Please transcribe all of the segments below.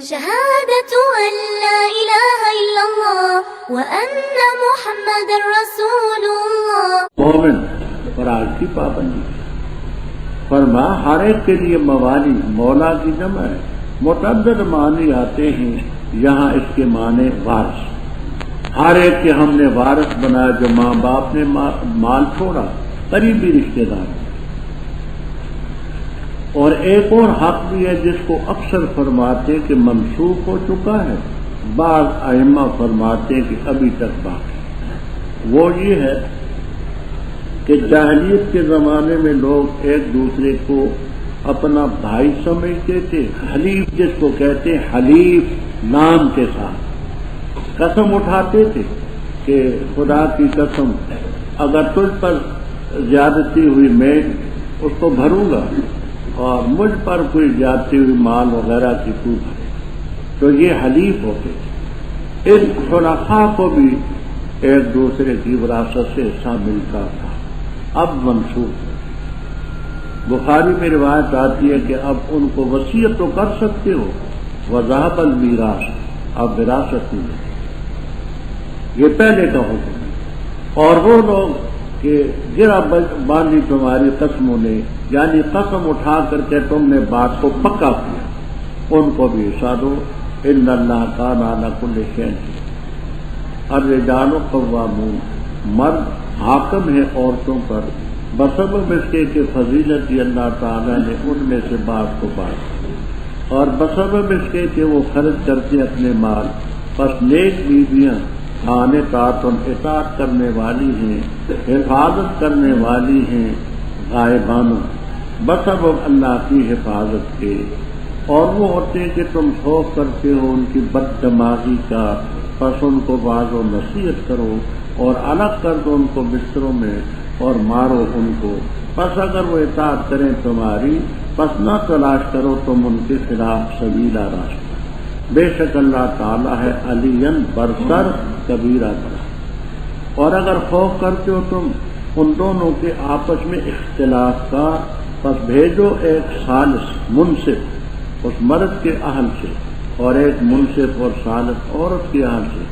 شهادة أن لا إله إلا الله وأن محمد رسول الله. مومن فراز کی پابندی فرما ہر ایک کے لیے موالی مولا کی جمع ہے. متعدد معنی آتے ہیں یہاں اس کے معنی وارث. ہر ایک کے ہم نے وارث بنایا جو ماں باپ نے مال چھوڑا قریبی رشتے دار. اور ایک اور حق بھی ہے جس کو اکثر فرماتے کہ منسوخ ہو چکا ہے، بعض ائمہ فرماتے کہ ابھی تک باقی. وہ یہ ہے کہ جاہلیت کے زمانے میں لوگ ایک دوسرے کو اپنا بھائی سمجھتے تھے. حلیف جس کو کہتے ہیں، حلیف نام کے ساتھ قسم اٹھاتے تھے کہ خدا کی قسم اگر تجھ پر زیادتی ہوئی میں اس کو بھروں گا اور مجھ پر کوئی زیادتی ہوئی مال وغیرہ کی تو بھرے. تو یہ حلیف ہوتے تھے. ان خلفاء کو بھی ایک دوسرے کی وراثت سے حصہ ملتا تھا. اب منسوخ ہے. بخاری میں روایت آتی ہے کہ اب ان کو وصیت تو کر سکتے ہو، وذهب المیراث، اب وراثت نہیں. یہ پہلے کا حکم ہے. اور وہ لوگ کہ گرا باندھی تمہاری قسموں نے، یعنی قسم اٹھا کر کے تم نے بات کو پکا کیا، ان کو بھی حصہ دو. ان اللہ کان علی کل شیء. الرجال قوامون، مرد حاکم ہے عورتوں پر بسبب اس کے کہ فضیلت اللہ تعالیٰ نے ان میں سے بعض کو بات، اور بسبب اس کے کہ وہ خرچ کرتے اپنے مال. پس نیک بیویاں قانتات اطاعت کرنے والی ہیں، حفاظت کرنے والی ہیں غائبانہ بسبب اللہ کی حفاظت کے. اور وہ ہوتے ہیں کہ تم خوف کرتے ہو ان کی بد دماغی کا، پس ان کو باز و نصیحت کرو اور الگ کر دو ان کو بستروں میں اور مارو ان کو. پس اگر وہ اطاعت کریں تمہاری، پس نہ تلاش کرو تم ان کے خلاف سبیلا راستہ. بے شک اللہ تعالیٰ ہے علیاً برتر کبیرہ بڑا. اور اگر خوف کرتے ہو تم ان دونوں کے آپس میں اختلاف کا، پس بھیجو ایک ثالث منصف اس مرد کے اہل سے اور ایک منصف اور ثالث عورت کے اہل سے.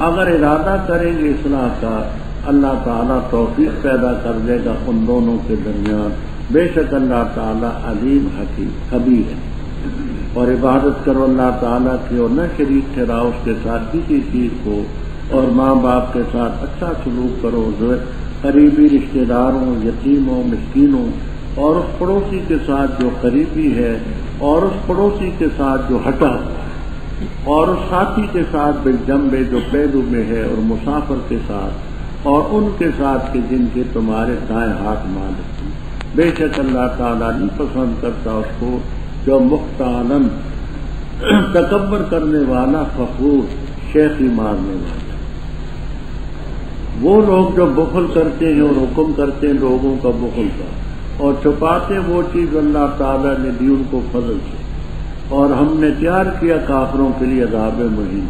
اگر ارادہ کریں گے اصلاح کا، اللہ تعالیٰ توفیق پیدا کر دے گا ان دونوں کے درمیان. بے شک اللہ تعالیٰ علیم حکیم خبیر ہے. اور عبادت کرو اللہ تعالیٰ کی اور نہ شریک ٹھہراؤ اس کے ساتھ کسی چیز کو. اور ماں باپ کے ساتھ اچھا سلوک کرو، قریبی رشتہ داروں، یتیموں، مسکینوں، اور اس پڑوسی کے ساتھ جو قریبی ہے، اور اس پڑوسی کے ساتھ جو ہٹا ہوا ہے، اور اس ساتھی کے ساتھ بالجنبے جو پہلو میں ہے، اور مسافر کے ساتھ، اور ان کے ساتھ کہ جن کے تمہارے دائیں ہاتھ مالک ہیں. بے شک اللہ تعالیٰ نہیں پسند کرتا اس کو جو مختالاً تکبر کرنے والا، فخور، شیخی مارنے والا. وہ لوگ جو بخل کرتے ہیں اور حکم کرتے ہیں لوگوں کا بخل کا، اور چھپاتے وہ چیز اللہ تعالیٰ نے دی ان کو فضل سے، اور ہم نے تیار کیا کافروں کے لیے عذاب مہین.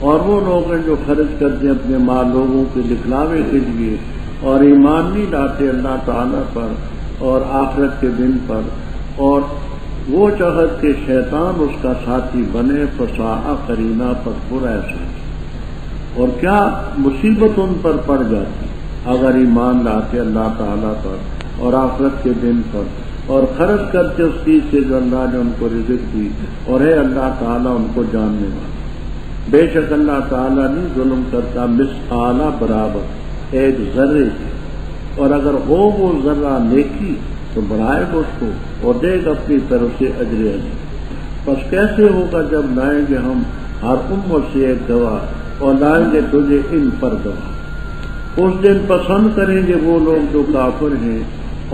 اور وہ لوگ ہیں جو خرچ کرتے ہیں اپنے مال لوگوں کے دکھلاوے کے لیے، اور ایمان نہیں لاتے اللہ تعالیٰ پر اور آخرت کے دن پر، اور وہ چاہت کہ شیطان اس کا ساتھی بنے. فساء قرینا، پر برا ایسا. اور کیا مصیبت ان پر پڑ جاتی اگر ایمان لاتے اللہ تعالیٰ پر اور آخرت کے دن پر، اور خرچ کرتے اس چیز سے جو اللہ نے ان کو رزق دی، اور ہے اللہ تعالیٰ ان کو جاننے والا. بے شک اللہ تعالیٰ نہیں ظلم کرتا مثقال برابر ایک ذرے سے، اور اگر ہو وہ ذرہ نیکی تو بڑھائے گا اس کو اور دے گا اپنی طرف سے اجر اجر. پس کیسے ہوگا جب لائیں گے ہم ہر امت سے ایک گواہ اور لائیں گے تجھے ان پر گواہ. اس دن پسند کریں گے وہ لوگ جو کافر ہیں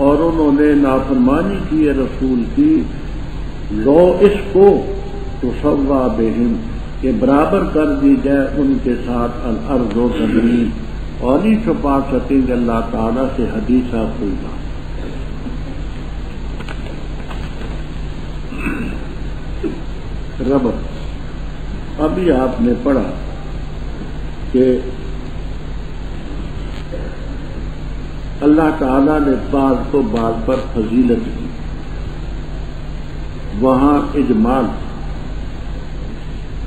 اور انہوں نے نافرمانی کی ہے رسول کی، لو اس کو تسوا بہم، کہ برابر کر دی جائے ان کے ساتھ الارض و زمین، اور نہیں چھپا سکیں گے اللہ تعالیٰ سے حدیثہ کوئی بات. رب ابھی آپ نے پڑھا کہ اللہ تعالیٰ نے بعض کو بعض پر فضیلت دی، وہاں اجمال.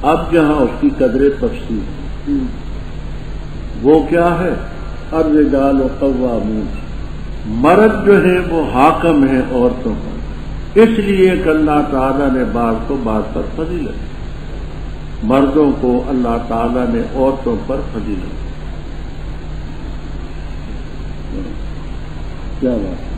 اب جہاں اس کی قدر تفصیل وہ کیا ہے؟ الرجال قوامون، مرد جو ہیں وہ حاکم ہیں عورتوں پر، اس لیے کہ اللہ تعالیٰ نے بعض کو بعض پر فضیلت دی، مردوں کو اللہ تعالیٰ نے عورتوں پر فضیلت دی۔ کیا بات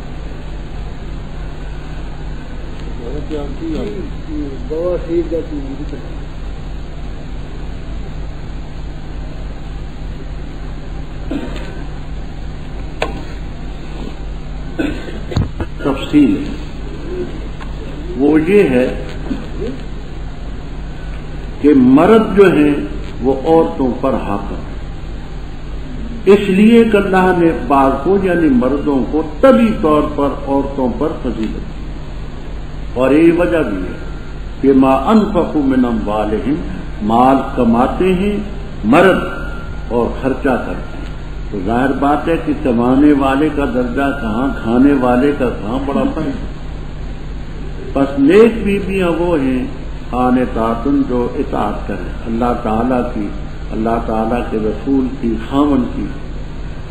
تفصیل ہے وہ یہ ہے کہ مرد جو ہیں وہ عورتوں پر حاکم، اس لیے کہ اللہ نے بعض کو یعنی مردوں کو طبی طور پر عورتوں پر فضیلت دی، اور یہ وجہ بھی ہے کہ ما انفقوا من اموالہم، مال کماتے ہیں مرد اور خرچہ کرتے ہیں، تو ظاہر بات ہے کہ کمانے والے کا درجہ کہاں، کھانے والے کا کہاں، بڑا فرق ہے۔ پس نیک بیویاں وہ ہیں قانتات جو اطاعت کریں اللہ تعالیٰ کی، اللہ تعالیٰ کے رسول کی، خاوند کی،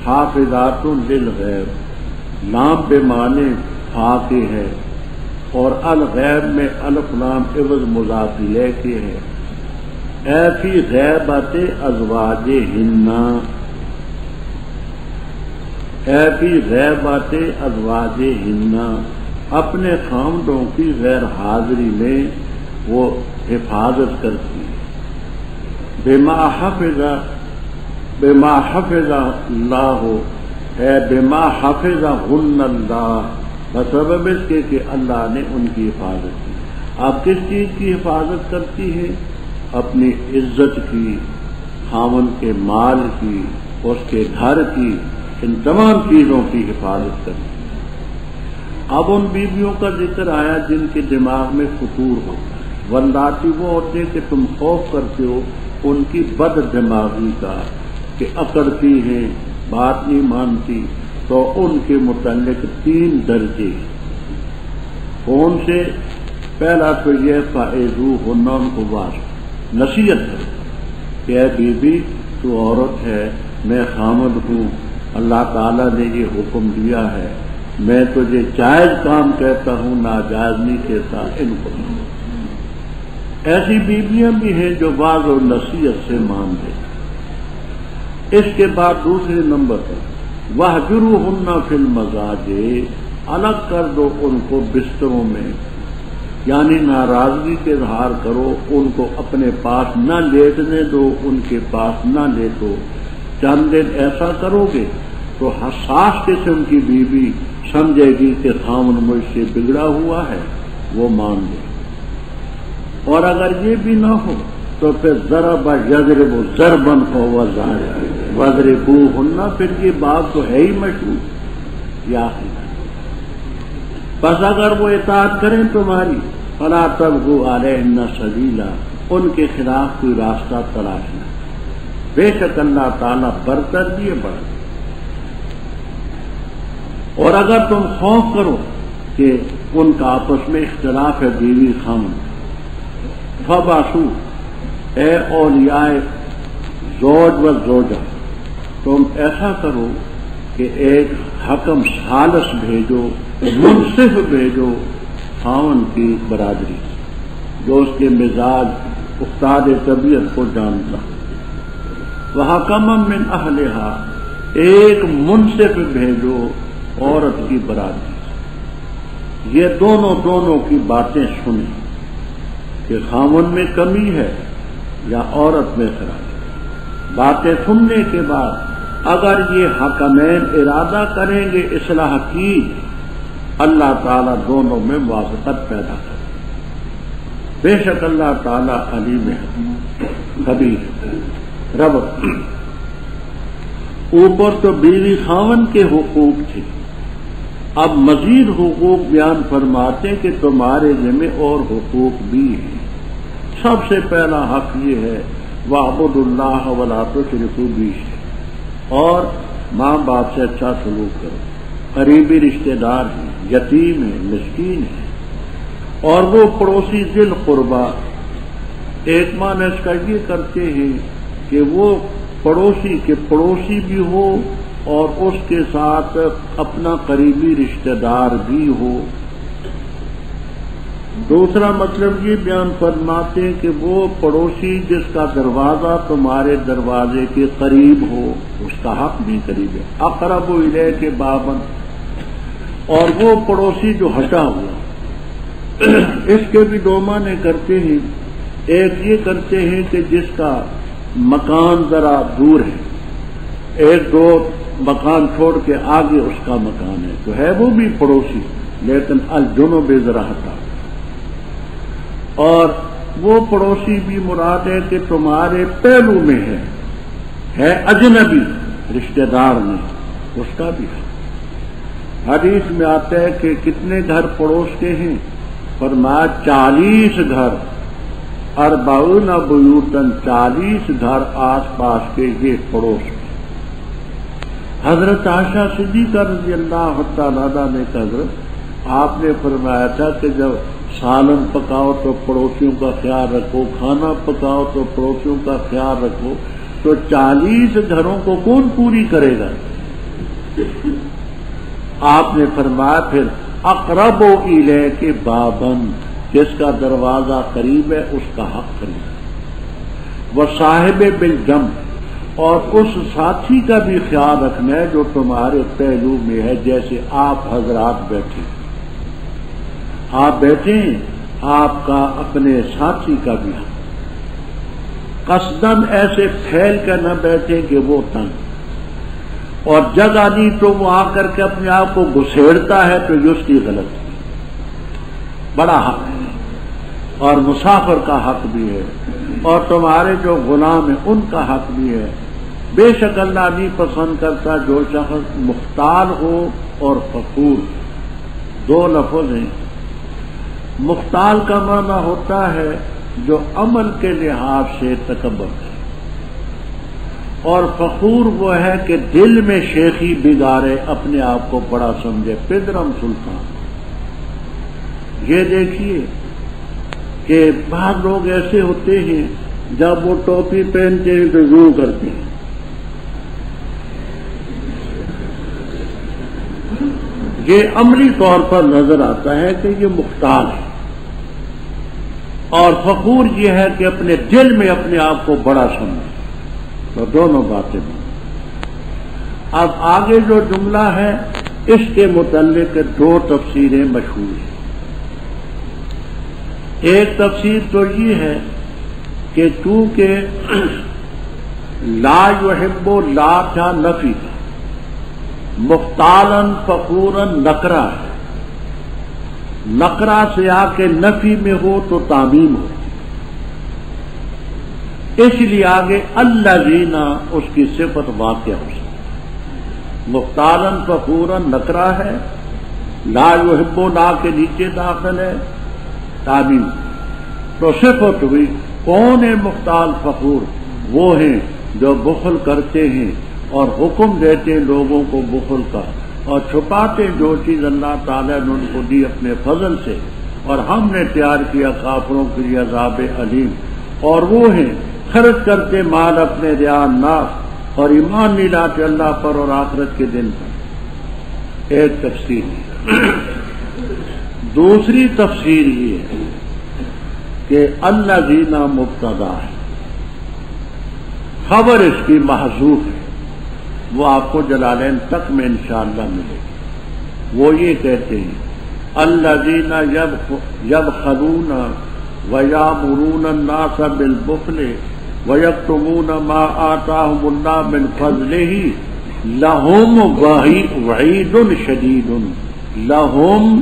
حافظات للغیب، لام بے معنی فاقے ہے، اور الغیب میں الف لام عوض مضاف الیہ کے ہے، اے فی غیبت ازواجہن، اے فی غیبت ازواجہن، اپنے خاوندوں کی غیر حاضری میں وہ حفاظت کرتی ہے، بما حفظ اللہ، اے بما حفظہن اللہ، بسبب اس کے کہ اللہ نے ان کی حفاظت کی۔ آپ کس چیز کی حفاظت کرتی ہے؟ اپنی عزت کی، خاوند کے مال کی، اس کے گھر کی، ان تمام چیزوں کی حفاظت کرتی ہے۔ اب ان بیویوں کا ذکر آیا جن کے دماغ میں فطور ہوتا ہے، واللاتی وہ عورتیں کہ تم خوف کرتے ہو ان کی بد دماغی کا، کہ اکڑتی ہیں، بات نہیں مانتی، تو ان کے متعلق 3 درجے۔ کون سے؟ پہلا تو یہ فاعظوہن، ان کو واضح نصیحت کرو کہ اے بی بی تو عورت ہے، میں خامد ہوں، اللہ تعالیٰ نے یہ حکم دیا ہے، میں تجھے جائز کام کہتا ہوں، ناجائز نہیں کہتا، ان کو۔ ایسی بیویاں بھی ہیں جو واضح و نصیحت سے مان دیں۔ اس کے بعد دوسرے نمبر پر وَاهْجُرُوهُنَّ فِي الْمَضَاجِعِ، الگ کر دو ان کو بستروں میں، یعنی ناراضگی کے اظہار کرو، ان کو اپنے پاس نہ لیٹنے دو، ان کے پاس نہ لیٹو۔ چند دن ایسا کرو گے تو حساس قسم کی بیوی سمجھے گی کہ خاوند مجھ سے بگڑا ہوا ہے، وہ مان لے۔ اور اگر یہ بھی نہ ہو تو پھر ضرب یضرب ضربا فهو ظاہر، وَاضْرِبُوهُنَّ، پھر یہ بات تو ہے ہی مشہور یا بس اگر وہ اطاعت کریں تمہاری، فَلَا تَبْغُوا عَلَيْهِنَّ سَبِيلًا، ان کے خلاف کوئی راستہ تلاشنا، بے شک اللہ تعالیٰ برتر دیے بڑھ۔ اور اگر تم خوف کرو کہ ان کا آپس میں اختلاف ہے بیوی خاوند، فَبَعْثُوا، اے اولیاء زوج و زوجہ، تم ایسا کرو کہ ایک حکم ثالث بھیجو، منصف بھیجو خاوند کی برادری، جو اس کے مزاج استاد طبیعت کو جانتا، وَحَكَمًا مِّنْ أَهْلِهَا، ایک منصف بھیجو عورت کی برادری، یہ دونوں کی باتیں سنیں کہ خاوند میں کمی ہے یا عورت میں خرابی۔ باتیں سننے کے بعد اگر یہ حکمین ارادہ کریں گے اصلاح کی، اللہ تعالیٰ دونوں میں موافقت پیدا کرے، بے شک اللہ تعالیٰ علیم خبیر۔ رب اوپر تو بیوی خاوند کے حقوق تھے، اب مزید حقوق بیان فرماتے کہ تمہارے ذمہ اور حقوق بھی ہیں۔ سب سے پہلا حق یہ ہے وَاعْبُدُوا اللَّهَ وَلَا تُشْرِكُوا بِهِ شَيْئًا، اور ماں باپ سے اچھا سلوک کرو، قریبی رشتہ دار ہیں، یتیم ہیں، مسکین ہیں، اور وہ پڑوسی ذی القربہ ایک معنی اس کا یہ کرتے ہیں کہ وہ پڑوسی کے پڑوسی بھی ہو اور اس کے ساتھ اپنا قریبی رشتہ دار بھی ہو۔ دوسرا مطلب یہ بیان فرماتے ہیں کہ وہ پڑوسی جس کا دروازہ تمہارے دروازے کے قریب ہو، اس کا حق بھی قریب ہے، اقرب الیک بابا، اور وہ پڑوسی جو ہٹا ہوا، اس کے بھی دو معنی کرتے ہیں۔ ایک یہ کرتے ہیں کہ جس کا مکان ذرا دور ہے، ایک دو مکان چھوڑ کے آگے اس کا مکان ہے، تو ہے وہ بھی پڑوسی لیکن الجنوب ذرا ہٹا، اور وہ پڑوسی بھی مراد ہے کہ تمہارے پہلو میں ہے اجنبی رشتہ دار نہیں، اس کا بھی ہے۔ حدیث میں آتا ہے کہ کتنے گھر پڑوس کے ہیں؟ فرمایا 40 گھر، 40 بیوتن، 40 گھر آس پاس کے یہ پڑوس کے۔ حضرت عائشہ صدیقہ رضی اللہ تعالیٰ عنہا نے حضرت آپ نے فرمایا تھا کہ جب سالن پکاؤ تو پڑوسیوں کا خیال رکھو، کھانا پکاؤ تو پڑوسیوں کا خیال رکھو، تو 40 گھروں کو کون پوری کرے گا؟ آپ نے فرمایا پھر اقرب الیک بابن، جس کا دروازہ قریب ہے اس کا حق قریب ہے، وہ صاحب بالجنب، اور اس ساتھی کا بھی خیال رکھنا ہے جو تمہارے پہلو میں ہے، جیسے آپ حضرات بیٹھے، آپ بیٹھے ہیں، آپ کا اپنے ساتھی کا بھی حق، قصدن ایسے پھیل کر نہ بیٹھے کہ وہ تنگ، اور جگہ نہیں تو وہ آ کر کے اپنے آپ کو گھسیڑتا ہے تو یہ اس کی غلطی، بڑا حق ہے، اور مسافر کا حق بھی ہے، اور تمہارے جو غلام ہیں ان کا حق بھی ہے۔ بے شک اللہ نہیں پسند کرتا جو شخص مختال ہو اور فخور، دو لفظ ہیں۔ مختال کا معنی ہوتا ہے جو عمل کے لحاظ سے تکبر ہے، اور فخور وہ ہے کہ دل میں شیخی بگاڑے، اپنے آپ کو بڑا سمجھے، پدرم سلطان۔ یہ دیکھیے کہ بعض لوگ ایسے ہوتے ہیں جب وہ ٹوپی پہنتے ہیں تو یوں کرتے ہیں، یہ عملی طور پر نظر آتا ہے کہ یہ مختال ہے، اور فخور یہ ہے کہ اپنے دل میں اپنے آپ کو بڑا سمجھے، تو دونوں باتیں۔ اب آگے جو جملہ ہے اس کے متعلق دو تفسیریں مشہور ہیں۔ ایک تفسیر تو یہ ہے کہ چونکہ لا یحب لا تھا نفی کا، مختالن فخورن نکرہ ہے، نکرہ سے آ کے نفی میں ہو تو تعمیم ہو، اس لیے آگے الذین اس کی صفت واقع ہو سکتی۔ مختالن فخورن نکرہ ہے، لا یحب لا کے نیچے داخل ہے، تعمیم، تو صفت ہوئی۔ کون ہے مختال فخور؟ وہ ہیں جو بخل کرتے ہیں اور حکم دیتے لوگوں کو بخل کا، اور چھپاتے جو چیز اللہ تعالیٰ نے ان کو دی اپنے فضل سے، اور ہم نے تیار کیا کافروں کے لیے عذاب علیم، اور وہ ہیں خرچ کرتے مال اپنے ریا ناس، اور ایمان نہیں لاتے اللہ پر اور آخرت کے دن پر۔ ایک تفسیر ہے۔ دوسری تفسیر یہ ہے کہ الذین مبتدا ہے، خبر اس کی محذوف ہے، وہ آپ کو جلالین تک میں انشاءاللہ ملے گی۔ وہ یہ کہتے ہیں الذین یبخلون ویامرون الناس بالبخل ویکتمون ما آتاہم اللہ من فضلہ لہم وعید شدید، لہم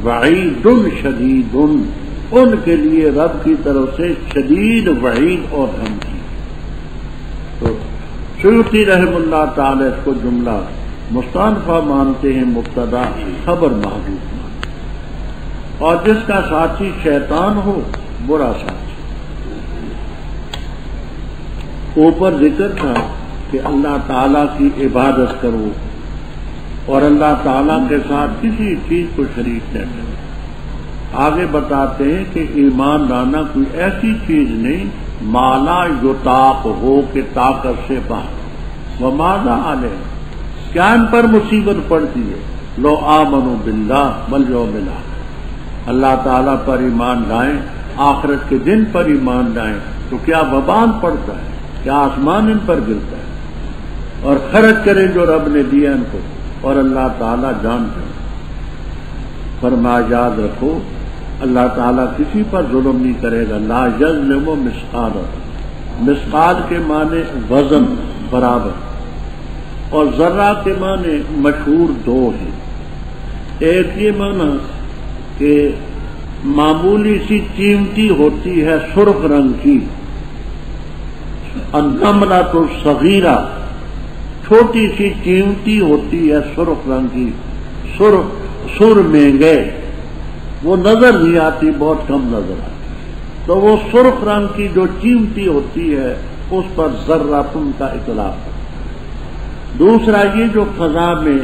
وعید شدید، ان کے لیے رب کی طرف سے شدید وعید اور دھمکی۔ تو سیوطی رحم اللہ تعالی اس کو جملہ مستانفہ مانتے ہیں، مبتدا خبر محذوف مانتے ہیں، اور جس کا ساتھی شیطان ہو برا ساتھی۔ اوپر ذکر تھا کہ اللہ تعالیٰ کی عبادت کرو اور اللہ تعالیٰ کے ساتھ کسی چیز کو شریک نہ کرو۔ آگے بتاتے ہیں کہ ایمان لانا کوئی ایسی چیز نہیں مالا یطاق ہو کہ طاقت سے باہر، وماذا علیہ، کیا ان پر مصیبت پڑتی ہے، لو آمنوا باللہ والیوم الآخر، اللہ تعالیٰ پر ایمان لائیں، آخرت کے دن پر ایمان لائیں تو کیا وبال پڑتا ہے، کیا آسمان ان پر گرتا ہے، اور خرچ کریں جو رب نے دیا ان کو، اور اللہ تعالیٰ جانتے ہیں۔ فرمایا یاد رکھو اللہ تعالیٰ کسی پر ظلم نہیں کرے گا، لا یظلم مثقال، مثقال کے معنی وزن برابر، اور ذرہ کے معنی مشہور دو ہیں، ایک یہ معنی کہ معمولی سی چیمٹی ہوتی ہے سرخ رنگ کی، النملۃ الصغیرہ، چھوٹی سی چیمٹی ہوتی ہے سرخ رنگ کی، سر میں گئے، وہ نظر نہیں آتی، بہت کم نظر آتی، تو وہ سرخ رنگ کی جو چیمٹی ہوتی ہے اس پر ذراتن کا اطلاق ہے۔ دوسرا یہ جو فضا میں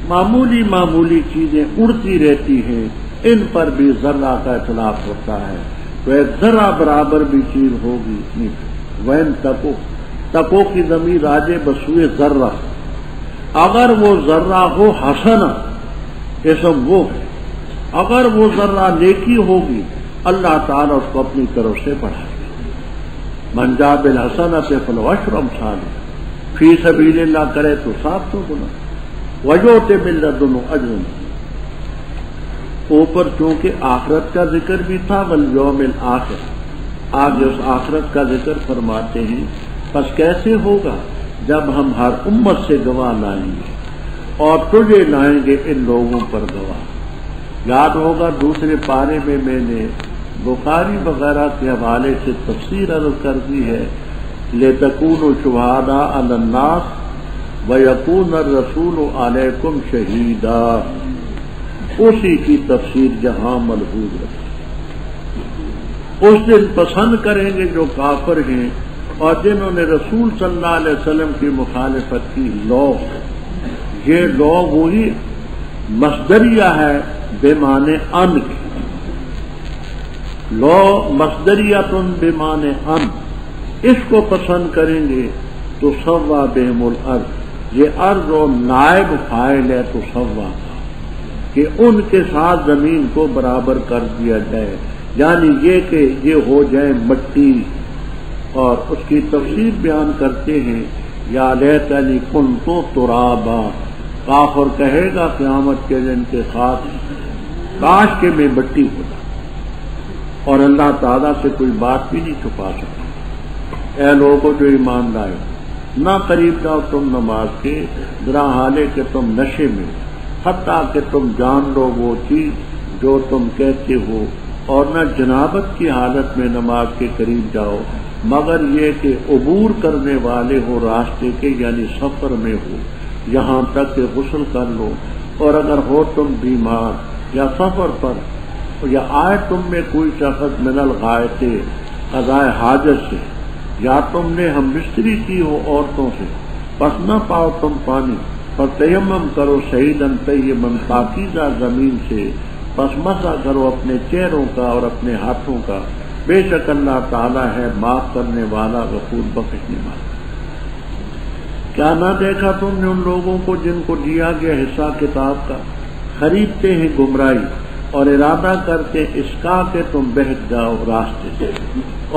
معمولی چیزیں اڑتی رہتی ہیں ان پر بھی ذرہ کا اطلاق ہوتا ہے، تو ایک ذرہ برابر بھی چیز ہوگی نہیں، وین تکو کی ضمیر راجے بسوئے ذرہ، اگر وہ ذرہ ہو حسنہ، اسم وہ ہے، اگر وہ ذرہ نیکی ہوگی اللہ تعالیٰ اس کو اپنی طرف سے بڑھائے گا، من جاء بالحسنۃ فلہ عشر امثالها، فی سبیل اللہ کرے تو 700 گنا، ویؤتی من لدنہ اجر عظیم۔ اوپر چونکہ آخرت کا ذکر بھی تھا والیوم الآخر، آگے اس آخرت کا ذکر فرماتے ہیں، پس کیسے ہوگا جب ہم ہر امت سے گواہ لائیں گے اور تجھے لائیں گے ان لوگوں پر گواہ۔ یاد ہوگا دوسرے پارے میں نے بخاری وغیرہ کے حوالے سے تفسیر عرض کر دی ہے، لِتَكُونُوا شُهَدَاءَ عَلَى النَّاسِ وَيَكُونَ الرَّسُولُ عَلَيْكُمْ شَهِيدًا، اسی کی تفسیر جہاں ملحوظ رکھیں۔ اس دن پسند کریں گے جو کافر ہیں اور جنہوں نے رسول صلی اللہ علیہ وسلم کی مخالفت کی، لوگ، یہ لوگ وہی مصدریہ ہے بمعنی ان کی، لو مصدریۃ بمعنی ان، اس کو پسند کریں گے تو سوا بہم الارض، یہ ارض و نائب فاعل ہے تو سوا کا، کہ ان کے ساتھ زمین کو برابر کر دیا جائے، یعنی یہ کہ یہ ہو جائے مٹی۔ اور اس کی تفسیر بیان کرتے ہیں، یا لیتنی کنت ترابا، کافر کہے گا قیامت کے دن کے خاص کاش کے میں مٹی ہوتا، اور اللہ تعالیٰ سے کوئی بات بھی نہیں چھپا سکتا۔ اے لوگوں جو ایمان لائے، نہ قریب جاؤ تم نماز کے، ذرا حالے کہ تم نشے میں، حتیٰ کہ تم جان لو وہ چیز جو تم کہتے ہو، اور نہ جنابت کی حالت میں نماز کے قریب جاؤ، مگر یہ کہ عبور کرنے والے ہو راستے کے، یعنی سفر میں ہو، یہاں تک کہ غسل کر لو، اور اگر ہو تم بیمار یا سفر پر، یا آئے تم میں کوئی شخص من الغائط، قضاء حاجت سے، یا تم نے ہم بستری کی ہو عورتوں سے، پس نہ پاؤ تم پانی، پس تیمم کرو صعیداً طیباً، پاکیزہ زمین سے، پس مسح کرو اپنے چہروں کا اور اپنے ہاتھوں کا، بے شک اللہ تعالیٰ ہے معاف کرنے والا، غفور بخشنے والا۔ کیا نہ دیکھا تم نے ان لوگوں کو جن کو دیا گیا حصہ کتاب کا، خریدتے ہیں گمراہی اور ارادہ کرتے اس کا کہ تم بہک جاؤ راستے سے،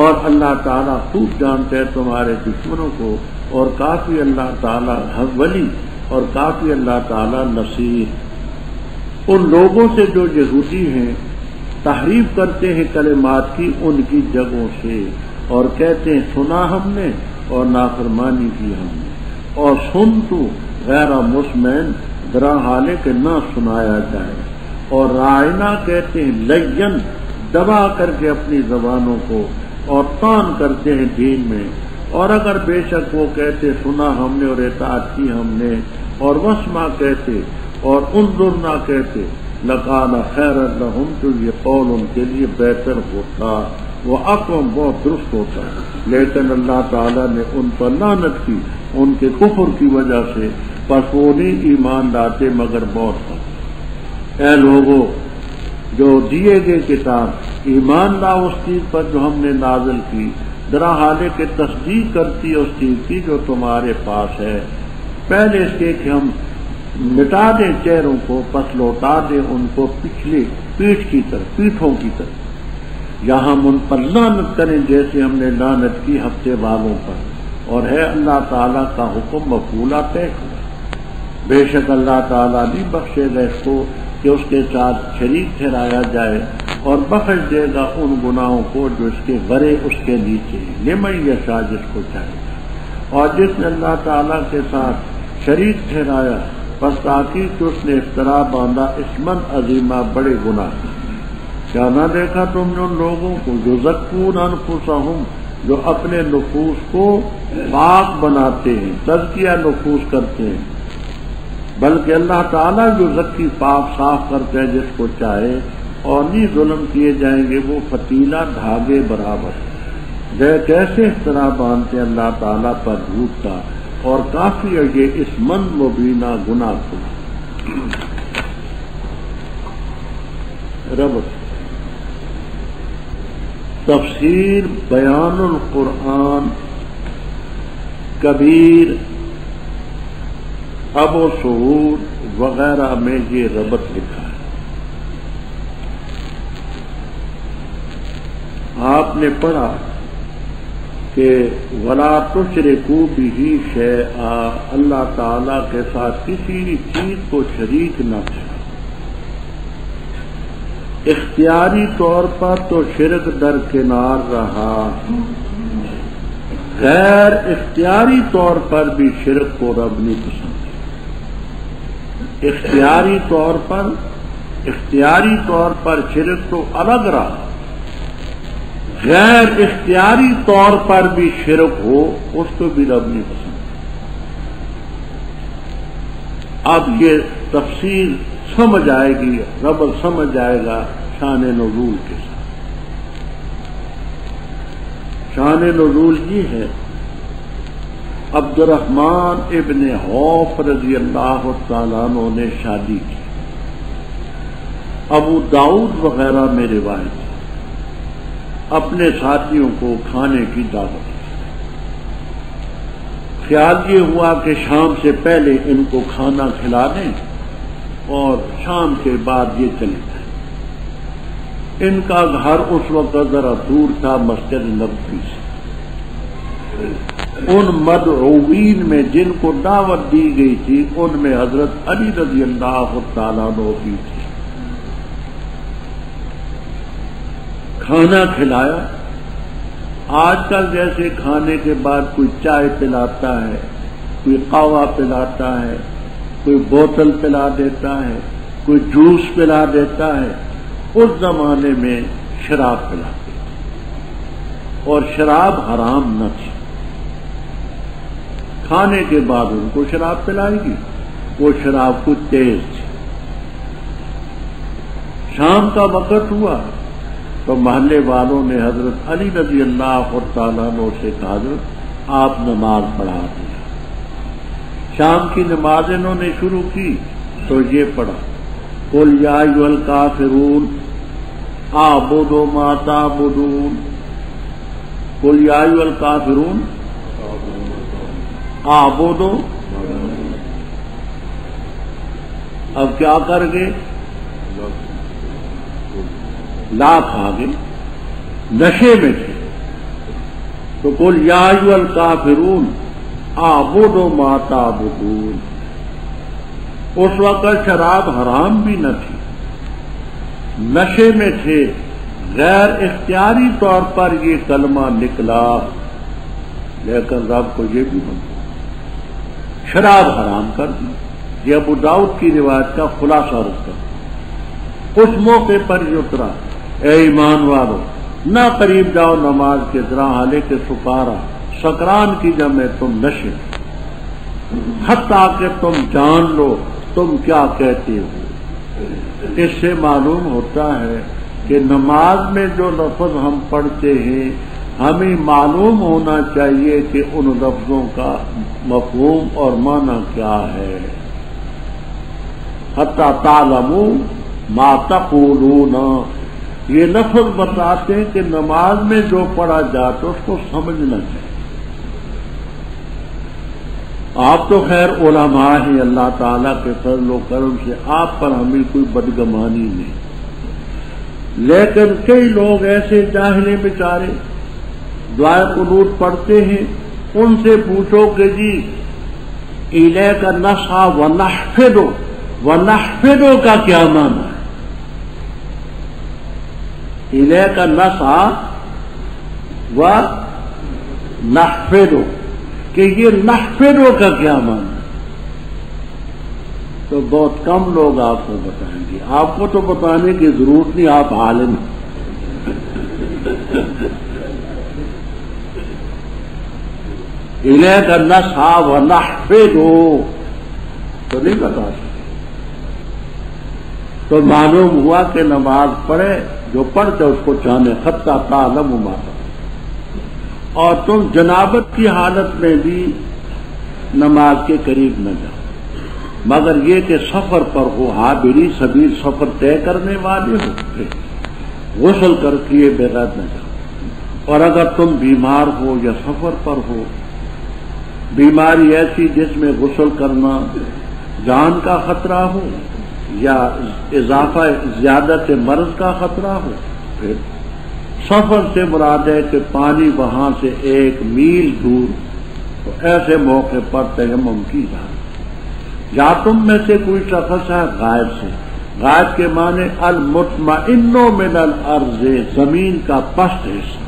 اور اللہ تعالیٰ خوب جانتے ہیں تمہارے دشمنوں کو، اور کافی اللہ تعالیٰ ولی، اور کافی اللہ تعالیٰ نصیر۔ ان لوگوں سے جو یہودی ہیں تحریف کرتے ہیں کلمات کی ان کی جگہوں سے، اور کہتے ہیں سنا ہم نے اور نافرمانی کی ہم نے، اور سن تو غیر مسمعن، ذرا حالے کہ نہ سنایا جائے، اور رائنا کہتے ہیں لین، دبا کر کے اپنی زبانوں کو، اور تان کرتے ہیں دین میں، اور اگر بے شک وہ کہتے سنا ہم نے اور اطاعت کی ہم نے، اور وسما کہتے اور انظر نہ کہتے، لکان خیر لہم، تو یہ قول ان کے لیے بہتر ہوتا، وہ اقوم بہت درست ہوتا، لیکن اللہ تعالیٰ نے ان پر لعنت کی ان کے کفر کی وجہ سے، پس وہ نہیں ایمان لاتے مگر بہت کم۔ اے لوگوں جو دیے گئے کتاب ایمان لا اس چیز پر جو ہم نے نازل کی، ذرا حالے کہ تصدیق کرتی اس چیز کی جو تمہارے پاس ہے، پہلے اس کے کہ ہم مٹا دیں چہروں کو، پس لوٹا دیں ان کو پچھلی پیٹھ کی طرف، پیٹھوں کی طرف، یا ہم ان پر لعنت کریں جیسے ہم نے لعنت کی ہفتے والوں پر، اور ہے اللہ تعالیٰ کا حکم مفعولہ طے ہوا۔ بے شک اللہ تعالیٰ بھی بخشے گا اس کو کہ اس کے ساتھ شریک ٹھہرایا جائے، اور بخش دے گا ان گناہوں کو جو اس کے غرے اس کے نیچے ہیں، لمن یشاء جس کو چاہے گا۔ اور جس نے اللہ تعالیٰ کے ساتھ شریک ٹھہرایا پس تحقیق کہ اس نے افترا باندھا اسمن عظیمہ، بڑے گناہ۔ کیا نہ دیکھا تم نے ان لوگوں کو یزکون انفسہم، جو اپنے نفوس کو پاک بناتے ہیں، تزکیہ نفوس کرتے ہیں، بلکہ اللہ تعالیٰ جو زکی پاک صاف کرتے ہیں جس کو چاہے، اور نہیں ظلم کیے جائیں گے وہ فتیلہ دھاگے برابر۔ کیسے اس طرح باندھتے ہیں اللہ تعالیٰ پر جھوٹ کا، اور کافی ہے یہ اسمن مبینہ گناہ کو۔ رب تفسیر بیان القرآن کبیر ابو سعود وغیرہ میں یہ ربط لکھا ہے۔ آپ نے پڑھا کہ وَلَا تُشْرِكُوا بِهِ شَيْئًا، اللہ تعالیٰ کے ساتھ کسی چیز کو شریک نہ کریں۔ اختیاری طور پر تو شرک درکنار رہا، غیر اختیاری طور پر بھی شرک کو رب نہیں پسند۔ اختیاری طور پر شرک تو الگ رہا، غیر اختیاری طور پر بھی شرک ہو اس کو بھی رب نہیں پسند۔ اب یہ تفصیل سمجھ آئے گی، رب سمجھ آئے گا شان نزول کے ساتھ۔ شان نزول یہ ہے عبد الرحمن ابن عوف رضی اللہ تعالیٰ عنہ نے شادی کی، ابو داؤد وغیرہ میں روایت ہے، اپنے ساتھیوں کو کھانے کی دعوت دی۔ خیال یہ ہوا کہ شام سے پہلے ان کو کھانا کھلا دیں اور شام کے بعد یہ چلے جائیں۔ ان کا گھر اس وقت ذرا دور تھا مسجد نبوی سے۔ ان مدعوین میں جن کو دعوت دی گئی تھی ان میں حضرت علی رضی اللہ تعالیٰ عنہ بھی تھے۔ کھانا کھلایا، آج کل جیسے کھانے کے بعد کوئی چائے پلاتا ہے، کوئی قہوہ پلاتا ہے، کوئی بوتل پلا دیتا ہے، کوئی جوس پلا دیتا ہے، اس زمانے میں شراب پلاتے اور شراب حرام نہ تھی۔ کھانے کے بعد ان کو شراب پلائے گی، وہ شراب کچھ تیز تھی۔ شام کا وقت ہوا تو محلے والوں نے حضرت علی رضی اللہ تعالیٰ عنہ سے کہا حضرت آپ نماز پڑھا دیا۔ شام کی نماز انہوں نے شروع کی تو یہ پڑھا قل یا ایھا الکافرون اعبدوا ما تعبدون، قل یا ایھا الکافرون اعبدوا، اب کیا کر گئے؟ لا کھا گئے، نشے میں تھے تو قل یا ایھا الکافرون اعبدوا ما تعبدون۔ اس وقت شراب حرام بھی نہ تھی، نشے میں تھے، غیر اختیاری طور پر یہ کلمہ نکلا، لیکن رب کو یہ بھی منظور، شراب حرام کر دی۔ یہ ابو داؤد کی روایت کا خلاصہ رکھتا۔ اس موقع پر یہ اترا اے ایمان والو نہ قریب جاؤ نماز کے ذرا حالے کے سکارا، سکران کی جمع تم نشے، حتیٰ کہ تم جان لو تم کیا کہتے ہو۔ اس سے معلوم ہوتا ہے کہ نماز میں جو لفظ ہم پڑھتے ہیں ہمیں معلوم ہونا چاہیے کہ ان لفظوں کا مفہوم اور معنی کیا ہے۔ حتیٰ تعلموا ما تقولون، یہ لفظ بتاتے ہیں کہ نماز میں جو پڑھا جاتا اس کو سمجھنا چاہیے۔ آپ تو خیر علماء ہیں، اللہ تعالیٰ کے فضل و کرم سے آپ پر ہمیں کوئی بدگمانی نہیں، لیکن کئی لوگ ایسے جاہل بیچارے دعائے قنوت پڑھتے ہیں، ان سے پوچھو کہ جی الیک نسعی ونحفظ، ونحفظ کا کیا معنی ہے؟ الیک نسعی ونحفظ، کہ یہ نحفظ کا کیا معنی ہے؟ تو بہت کم لوگ آپ کو بتائیں گے، آپ کو تو بتانے کی ضرورت نہیں، آپ عالم ہیں۔ الیک نسعی ونحفظ تو نہیں بتا سکتے، تو معلوم ہوا کہ نماز پڑھے جو پڑھتے اس کو چاہنے حتی تعلم ما تقول، اور تم جنابت کی حالت میں بھی نماز کے قریب نہ جاؤ، مگر یہ کہ سفر پر ہو، عابری سبیل سفر طے کرنے والے ہو، غسل کر کیے بغیر نہ جاؤ۔ اور اگر تم بیمار ہو یا سفر پر ہو، بیماری ایسی جس میں غسل کرنا جان کا خطرہ ہو یا اضافہ زیادت مرض کا خطرہ ہو، پھر سفر سے مراد ہے کہ پانی وہاں سے 1 میل دور، تو ایسے موقع پر تیمم کی جائے۔ یا تم میں سے کوئی شخص ہے غائب سے، غائب کے معنی المطمئن من الارض، زمین کا پست حصہ۔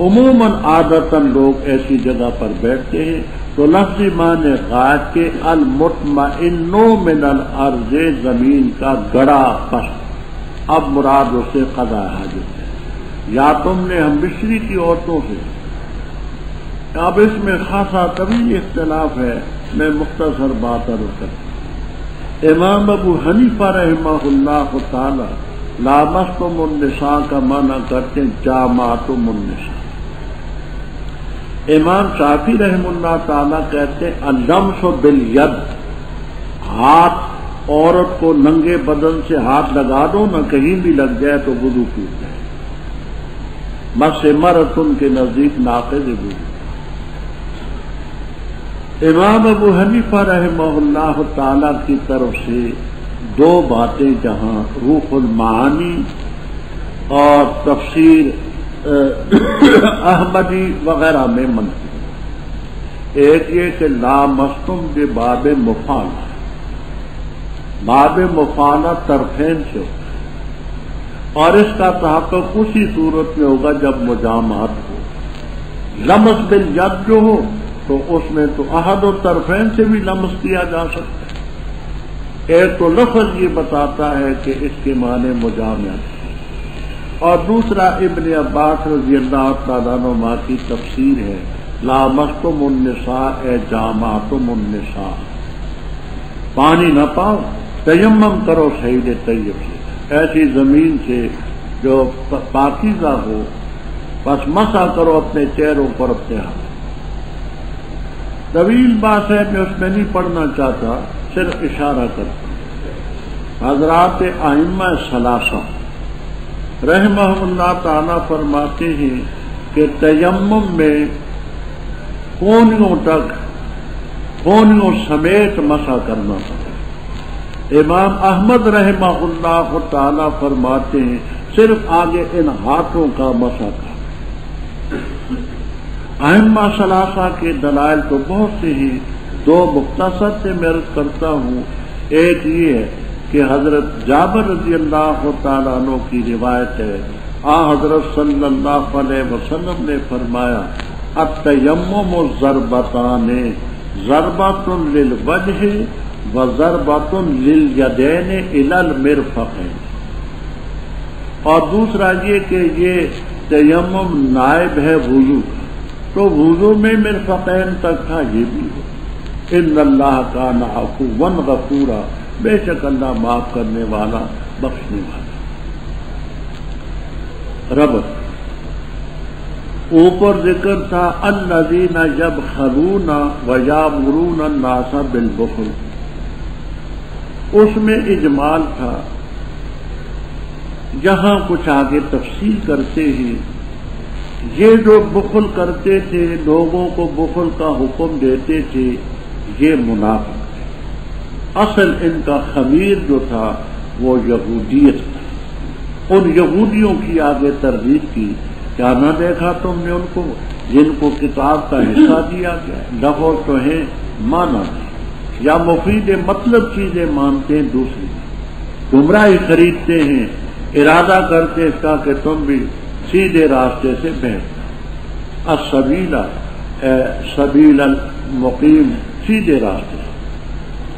عموماً عادتاً لوگ ایسی جگہ پر بیٹھتے ہیں، تو لفظی معنی غائب کے المطمئن من الارض، زمین کا گڑا پست۔ اب مراد اسے قضاء حاجت ہے۔ یا تم نے ہم مصری کی عورتوں سے، اب اس میں خاصا طویل اختلاف ہے، میں مختصر بات عرض کرتا۔ امام ابو حنیفہ رحمہ اللہ تعالی لامستم النساء کا معنی کرتے ہیں جامعتم النساء۔ امام شافعی رحمہ اللہ تعالی کہتے ہیں اللمس بالید، ہاتھ عورت کو ننگے بدن سے ہاتھ لگا دو نہ، کہیں بھی لگ جائے تو وضو ٹوٹ جائے۔ مس مرتن کے نزدیک ناقض وضو۔ امام ابو حنیفہ رحمہ اللہ تعالی کی طرف سے 2 باتیں جہاں روح المعانی اور تفسیر احمدی وغیرہ میں منفی، ایک یہ کہ لامستم بباب مفعلہ، باب مفعلہ طرفین سے ہوتا ہے، اور اس کا تحقق اسی صورت میں ہوگا جب مجامعت ہو۔ لمس بالید جو ہو تو اس میں تو احد و طرفین سے بھی لمس کیا جا سکتا ہے۔ ایک تو لفظ یہ بتاتا ہے کہ اس کے معنی مجامعت، اور دوسرا ابن عباس رضی اللہ تعالیٰ عنہ کی تفسیر ہے لامستم النساء اے جامعتم النساء، پانی نہ پاؤ تیمم کرو سعید طیب سے، ایسی زمین سے جو پاکیزہ ہو، بس مسح کرو اپنے چہروں پر اپنے ہاتھ۔ طویل بات ہے، میں اس میں نہیں پڑھنا چاہتا، صرف اشارہ کرتا ہوں۔ حضرات ائمہ ثلاثہ رحمہ اللہ تعالیٰ فرماتے ہیں کہ تیمم میں کونیوں تک، کونیوں سمیت مسح کرنا پڑتا۔ امام احمد رحمہ اللہ تعالیٰ فرماتے ہیں صرف آگے ان ہاتھوں کا مسح کرنا۔ ائمہ ثلاثہ کے دلائل تو بہت سے ہیں، 2 مختصر سے میں عرض کرتا ہوں۔ ایک یہ ہے کہ حضرت جابر رضی اللہ تعالیٰ عنہ کی روایت ہے، حضرت صلی اللہ علیہ وسلم نے فرمایا التیمم ضربتان، ضربۃ للوجہ و ضربۃ للیدین الی المرفقین۔ اور دوسرا یہ کہ یہ تیمم نائب ہے وضو کا، تو وضو میں مرفقین تک تھا، یہ بھی ہو۔ ان اللہ کان عفوا غفورا، بے شک اللہ معاف کرنے والا بخشنے والا۔ رب اوپر ذکر تھا الذین یبخلون ویامرون الناس بالبخل، اس میں اجمال تھا یہاں کچھ آگے تفصیل کرتے ہیں. یہ جو بخل کرتے تھے، لوگوں کو بخل کا حکم دیتے تھے، یہ منافق تھے. اصل ان کا خمیر جو تھا وہ یہودیت تھا. ان یہودیوں کی آگے ترغیب کی. کیا نہ دیکھا تم نے ان کو جن کو کتاب کا حصہ دیا گیا؟ لفظ تو ہیں، مانا نہیں، یا مفید مطلب چیزیں مانتے ہیں، دوسری گمراہی خریدتے ہیں، ارادہ کرتے اس کا کہ تم بھی سیدھے راستے سے بیٹھ السبیل سبیل المقیم، سیدھے راستے سے.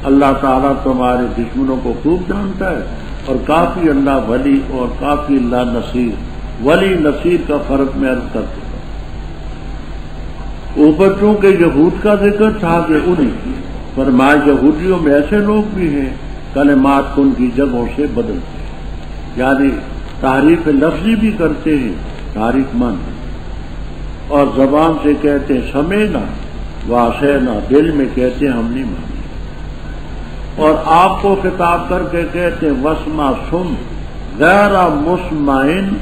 اللہ تعالیٰ تمہارے دشمنوں کو خوب جانتا ہے، اور کافی اللہ ولی اور کافی اللہ نصیر. ولی نصیر کا فرق میں عرض کر چکا. اوپر چونکہ یہود کا ذکر تھا کہ انہیں فرمایا یہودیوں میں ایسے لوگ بھی ہیں کلمات کو ان کی جگہوں سے بدلتے ہیں، یعنی تعریف لفظی بھی کرتے ہیں، تعریف مند، اور زبان سے کہتے ہیں سمینا واسینا، دل میں کہتے ہیں ہم نہیں مانتے، اور آپ کو خطاب کر کے کہتے ہیں وسما سن غیر مسمعن،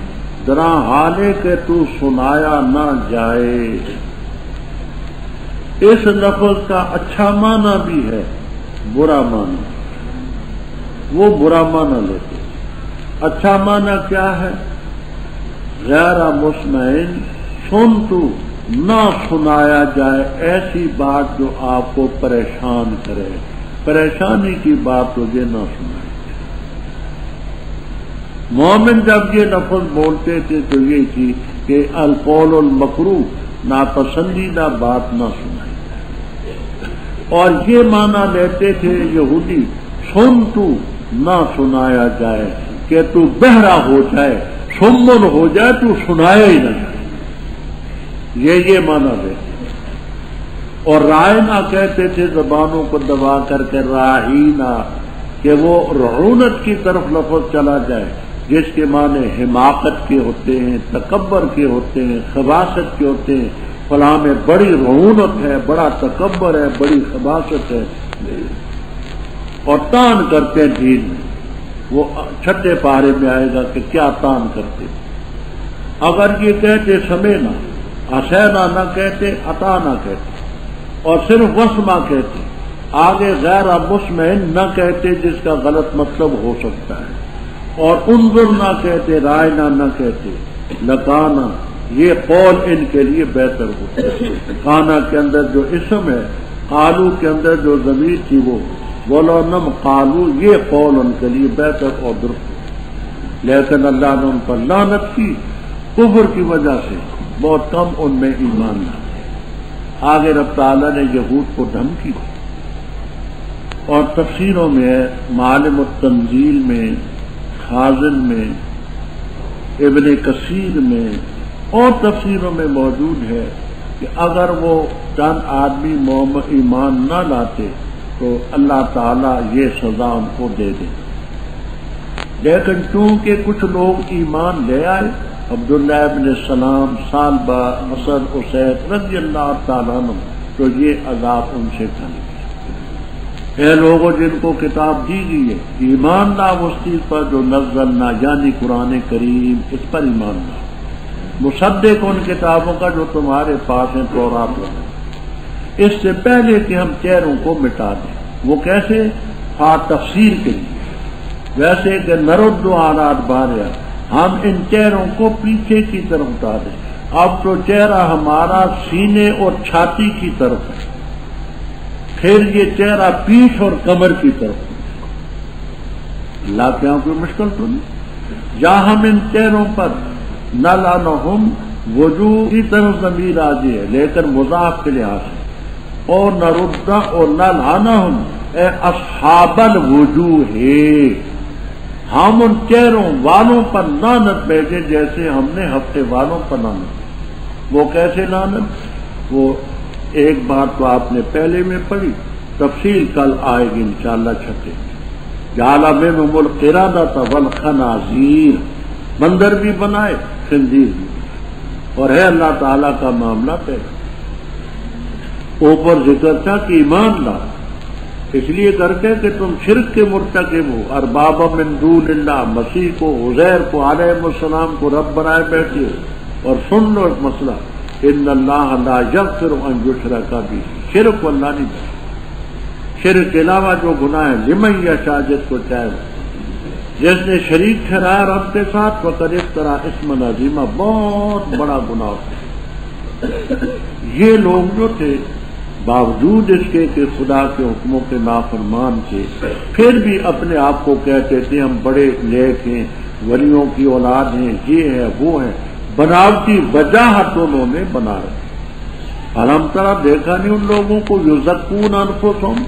ذرا حالے کہ تو سنایا نہ جائے. اس لفظ کا اچھا معنی بھی ہے، برا معنی. وہ برا معنی لیتے. اچھا معنی کیا ہے؟ غیر مسمعن، سن تو نہ سنایا جائے ایسی بات جو آپ کو پریشان کرے، پریشانی کی بات تجھے نہ سنائے. مومن جب یہ لفظ بولتے تھے تو یہ تھی کہ القول المکروہ، ناپسندیدہ بات نہ سنائی. اور یہ معنی لیتے تھے یہودی سن تو نہ سنایا جائے، کہ تو بہرا ہو جائے، سمن ہو جائے، تو سنایا ہی نہ جائے. یہ معنی لیتے. اور رائنا کہتے تھے زبانوں کو دبا کر کے راہینا، کہ وہ رعونت کی طرف لفظ چلا جائے، جس کے معنی حماقت کے ہوتے ہیں، تکبر کے ہوتے ہیں، خباثت کے ہوتے ہیں. فلاں میں بڑی رعونت ہے، بڑا تکبر ہے، بڑی خباثت ہے، اور تان کرتے ہیں دین میں. وہ چھٹے پارے میں آئے گا کہ کیا تان کرتے. اگر یہ کہتے سمینا، حسینا نہ کہتے، عطا نہ کہتے، اور صرف وسما کہتے، آگے غیر مسمعن نہ کہتے جس کا غلط مطلب ہو سکتا ہے، اور انظر نہ کہتے، رائنا نہ کہتے، لکانا، یہ قول ان کے لیے بہتر ہوتا ہے. کانا کے اندر جو اسم ہے، قالو کے اندر جو ضمیر تھی وہ ولونم قالو، یہ قول ان کے لیے بہتر اور درست. لیکن اللہ نے ان پر لعنت کی کفر کی وجہ سے، بہت کم ان میں ایمان لاتے. آگے رب تعالیٰ نے یہود کو دھمکی دی، اور تفسیروں میں معالم التنزیل میں، خازن میں، ابن کثیر میں اور تفسیروں میں موجود ہے کہ اگر وہ چند آدمی ایمان نہ لاتے تو اللہ تعالیٰ یہ سزا ان کو دے دے. لیکن چونکہ کچھ لوگ ایمان لے آئے، عبداللہ ابن السلام، سالبہ، اسد، اسید رضی اللہ تعالیٰ عنہ، تو یہ عذاب ان سے ٹل گیا. اے لوگوں جن کو کتاب دی گئی ہے، ایمان لا اس چیز پر جو نزلنا، یعنی قرآن کریم، اس پر ایمان لا. مصدق ان کتابوں کا جو تمہارے پاس ہیں، تورات ہے، اس سے پہلے کہ ہم چہروں کو مٹا دیں. وہ کیسے؟ تفسیر کے لیے، ویسے کہ نرد آلات باریا، ہم ان چہروں کو پیچھے کی طرف اٹھا دیں. اب تو چہرہ ہمارا سینے اور چھاتی کی طرف ہے، پھر یہ چہرہ پیٹھ اور کمر کی طرف ہے. اللہ کے یہاں کوئی مشکل تو نہیں. جہاں ہم ان چہروں پر نہ لانہم، وجوہ کی طرف ضمیر راجی ہے لیکن مضاف کے لحاظ سے، اور نہ ردہ اور نہ لانہم اے اصحاب الوجوہ، ہم ان چہروں والوں پر لعنت بھیجے جیسے ہم نے ہفتے والوں پر لعنت. وہ کیسے لعنت؟ وہ ایک بات تو آپ نے پہلے میں پڑھی، تفصیل کل آئے گی انشاءاللہ چھٹے. جعل منہم القردۃ والخنازیر، بندر بھی بنائے، خنزیر بھی. اور ہے اللہ تعالیٰ کا معاملہ پہ. اوپر ذکر تھا کہ ایمان لا، اس لیے کرتے کہ تم شرک کے مرتکب ہو، ارباب من دون اللہ، مسیح کو، عزیر کو علیہ السلام کو رب بنائے بیٹھے ہو۔ اور سن لو ایک مسئلہ، ان اللہ لا یغفر ان یشرک بہ، شرک کو اللہ نہیں کرتا، شرک کے علاوہ جو گناہ ہے لمن یشاء، جس کو چاہے، جس نے شریک ٹھہرایا رب کے ساتھ فقد افترا اسما عظیما، بہت بڑا گناہ ہوتا ہے۔ یہ لوگ جو تھے باوجود اس کے کہ خدا کے حکموں کے نافرمان تھے، پھر بھی اپنے آپ کو کہتے تھے ہم بڑے نیک ہیں، ولیوں کی اولاد ہیں، یہ ہے وہ ہے، بناوٹی وجاہت انہوں نے بنا رکھی۔ الم ترا، دیکھا نہیں ان لوگوں کو یزکون انفسہم،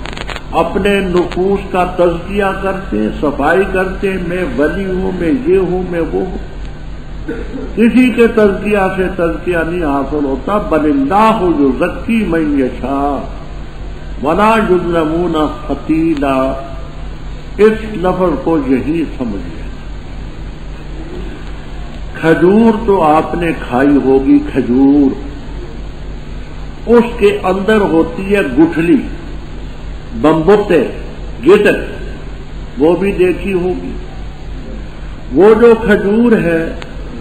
اپنے نفوس کا تزکیہ کرتے، صفائی کرتے، میں ولی ہوں، میں یہ ہوں، میں وہ ہوں۔ کسی کے تزکیہ سے تزکیہ نہیں حاصل ہوتا، بل اللہ یزکی من یشاء ولا یظلمون فتیلا۔ اس لفظ کو یہی سمجھیے۔ کھجور تو آپ نے کھائی ہوگی، کھجور، اس کے اندر ہوتی ہے گٹھلی، بمبوتے، گٹک، وہ بھی دیکھی ہوگی۔ وہ جو کھجور ہے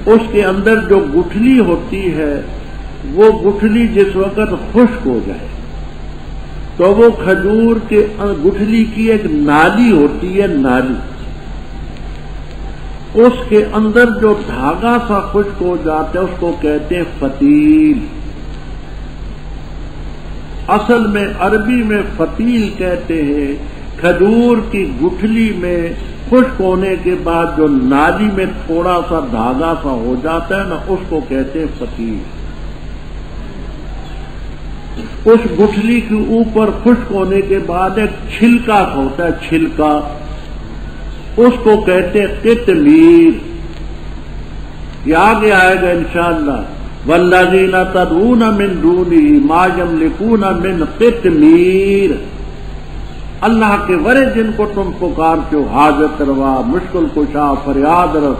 اس کے اندر جو گٹھلی ہوتی ہے، وہ گٹھلی جس وقت خشک ہو جائے تو وہ کھجور کے گٹھلی کی ایک نالی ہوتی ہے، نالی، اس کے اندر جو دھاگا سا خشک ہو جاتا ہے اس کو کہتے ہیں فتیل۔ اصل میں عربی میں فتیل کہتے ہیں کھجور کی گٹھلی میں خشک ہونے کے بعد جو نالی میں تھوڑا سا دھاگا سا ہو جاتا ہے نا، اس کو کہتے ہیں فتیل۔ اس گٹھلی کے اوپر خشک ہونے کے بعد ایک چھلکا ہوتا ہے، چھلکا، اس کو کہتے ہیں قطمیر۔ یہ آگے آئے گا انشاءاللہ، والذین تدعون من دونہ ما یملکون من قطمیر۔ اللہ کے ورے جن کو تم پکارتے ہو، حاجت روا، مشکل کشا، فریاد رس،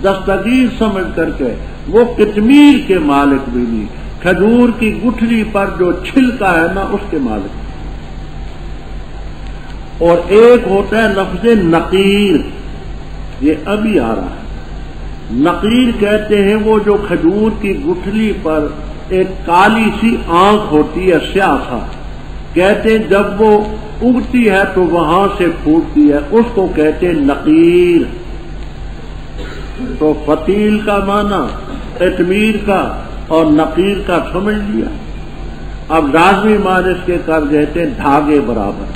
دستگیر سمجھ کر کے، وہ قطمیر کے مالک بھی نہیں، کھجور کی گٹھلی پر جو چھلکا ہے نا اس کے مالک۔ اور ایک ہوتا ہے لفظ نقیر، یہ ابھی آ رہا ہے۔ نقیر کہتے ہیں وہ جو کھجور کی گٹھلی پر ایک کالی سی آنکھ ہوتی ہے، سیاہ سا، کہتے ہیں جب وہ اگتی ہے تو وہاں سے پھوٹتی ہے، اس کو کہتے ہیں نقیر۔ تو فتیل کا معنی قطمیر کا اور نقیر کا سمجھ لیا۔ اب لازمی معنی اس کے کر دیتے ہیں دھاگے برابر۔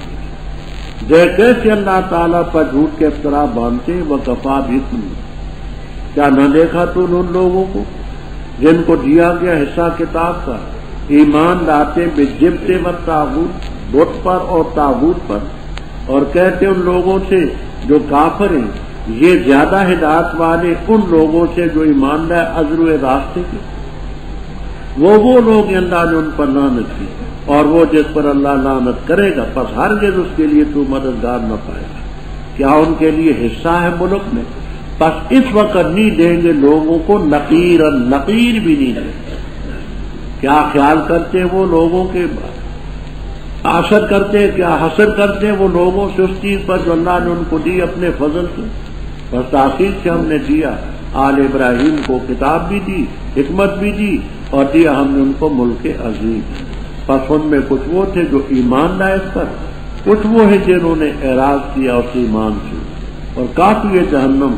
کیسے اللہ تعالیٰ پر جھوٹ کے افطرا باندھتے ہیں، وکفا بھی تم، کیا نہ دیکھا تو ان لوگوں کو جن کو دیا گیا حصہ کتاب کا، ایمان لاتے بالجبت والطاغوت، بت پر اور طاغوت پر، اور کہتے ان لوگوں سے جو کافر ہیں یہ زیادہ ہدایت والے ان لوگوں سے جو ایمان لائے ازرو راستے کے۔ وہ لوگ اللہ نے ان پر لعنت کی، اور وہ جس پر اللہ لعنت کرے گا پس ہرگز اس کے لیے تو مددگار نہ پائے گا۔ کیا ان کے لیے حصہ ہے ملک میں؟ پس اس وقت نہیں دیں گے لوگوں کو نقیر، نقیر بھی نہیں دیں گے۔ کیا خیال کرتے ہیں وہ لوگوں کے حسد کرتے ہیں، کیا حسد کرتے ہیں وہ لوگوں سے اس چیز پر جو اللہ نے ان کو دی اپنے فضل سے؟ بس تحقیق سے ہم نے دیا، آل ابراہیم کو کتاب بھی دی، حکمت بھی دی، اور دیا ہم نے ان کو ملک عظیم۔ پس ان میں کچھ وہ تھے جو ایمان لائے اس پر، کچھ وہ ہے جنہوں نے اعراض کیا اس ایمان سے، اور کافی ہے جہنم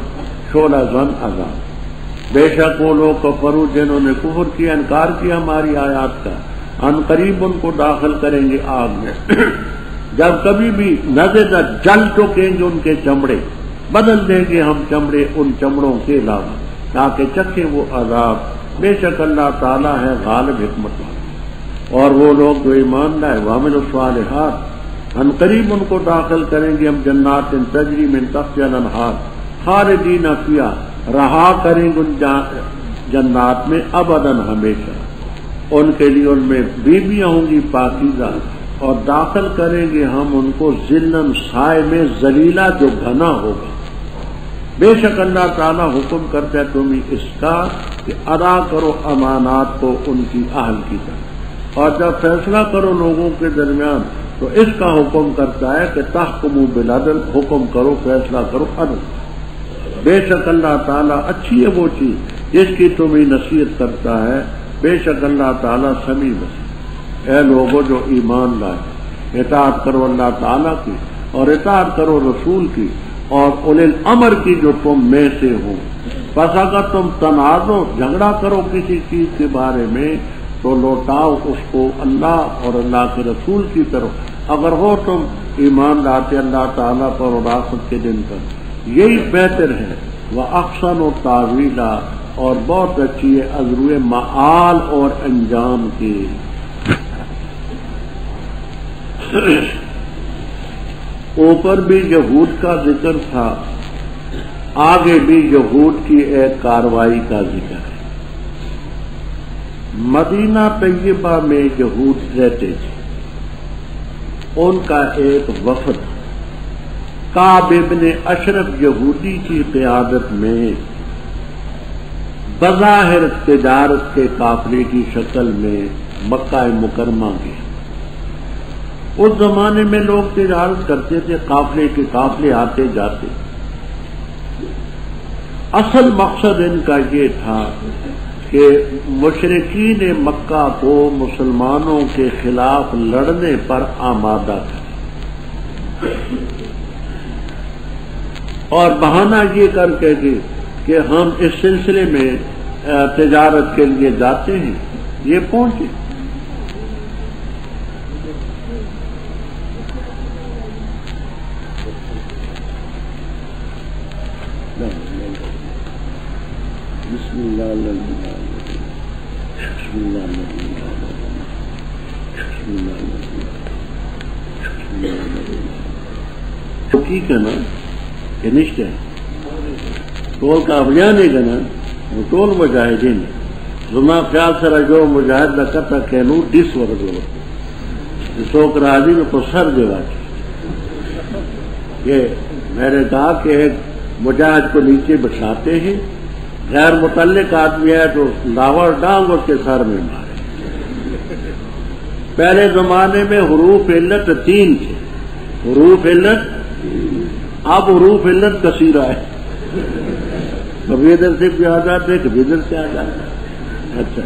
شعلہ زن عذاب۔ بے شک وہ لوگ کفروا جنہوں نے کفر کیا، انکار کیا ہماری آیات کا، ان قریب ان کو داخل کریں گے آگ میں۔ جب کبھی بھی نظر نہ جل چکیں گے ان کے چمڑے، بدل دیں گے ہم چمڑے ان چمڑوں کے علاوہ تاکہ چکھیں وہ عذاب۔ بے شک اللہ تعالیٰ ہے غالب حکمت والا۔ اور وہ لوگ جو ایمان لائے وعملوا الصالحات، ان قریب ان کو داخل کریں گے ہم جنات تجری من تحتہا الانہار خالدین فیہا، رہا کریں گے ان جنات میں ابداً ہمیشہ، ان کے لیے ان میں بیویاں ہوں گی پاکیزہ، اور داخل کریں گے ہم ان کو ذلًا سائے میں ذلیلہ جو گھنا ہوگا۔ بے شک اللہ تعالیٰ حکم کرتا ہے تم اس کا کہ ادا کرو امانات کو ان کی اہل کی طرح، اور جب فیصلہ کرو لوگوں کے درمیان تو اس کا حکم کرتا ہے کہ تحکموا بالعدل، حکم کرو، فیصلہ کرو عدل۔ بے شک اللہ تعالیٰ اچھی ہے وہ چیز جس کی تمہیں نصیحت کرتا ہے، بے شک اللہ تعالیٰ سمیع بصیر۔ اے لوگوں جو ایمان لائے، اطاعت کرو اللہ تعالیٰ کی اور اطاعت کرو رسول کی اور اولی الامر کی جو تم میں سے ہو۔ بس اگر تم تنازع جھگڑا کرو کسی چیز کے بارے میں تو لوٹاؤ اس کو اللہ اور اللہ کے رسول کی طرف، اگر ہو تم ایمان لاتے اللہ تعالیٰ پر اور آخرت کے دن پر، یہی بہتر ہے۔ وَأَحْسَنُ تَأْوِيلًا، اور بہت اچھی ہے ازروئے معال اور انجام کی۔ اوپر بھی یہود کا ذکر تھا، آگے بھی یہود کی ایک کاروائی کا ذکر ہے۔ مدینہ طیبہ میں یہود رہتے تھے، ان کا ایک وفد کعب ابن اشرف یہودی کی قیادت میں بظاہر تجارت کے قافلے کی شکل میں مکہ مکرمہ گئے۔ اس زمانے میں لوگ تجارت کرتے تھے، قافلے کے قافلے آتے جاتے۔ اصل مقصد ان کا یہ تھا کہ مشرکین مکہ کو مسلمانوں کے خلاف لڑنے پر آمادہ کریں، اور بہانہ یہ کر کے کہ ہم اس سلسلے میں تجارت کے لیے جاتے ہیں، یہ پہنچے۔ بسم اللہ ٹھیک ہے نا کہ نشت ہے ٹول کا ابھیان ہے نا، وہ ٹول مجاہدین زما خیال سرا جو مجاہد نہ کرتا کہنو ڈس ورد سوک راضی میں کو سر دیوا یہ میں نے کہا کہ ایک مجاہد کو نیچے بٹھاتے ہیں، غیر متعلق آدمی ہے تو لاور ڈانگ اس کے سر میں مارے۔ پہلے زمانے میں حروف علت 3 تھے، حروف علت، اب حروف علت کثیرہ ہے، کبھی ادھر سے بھی آ جاتے کبھی ادھر سے آ جاتے۔ اچھا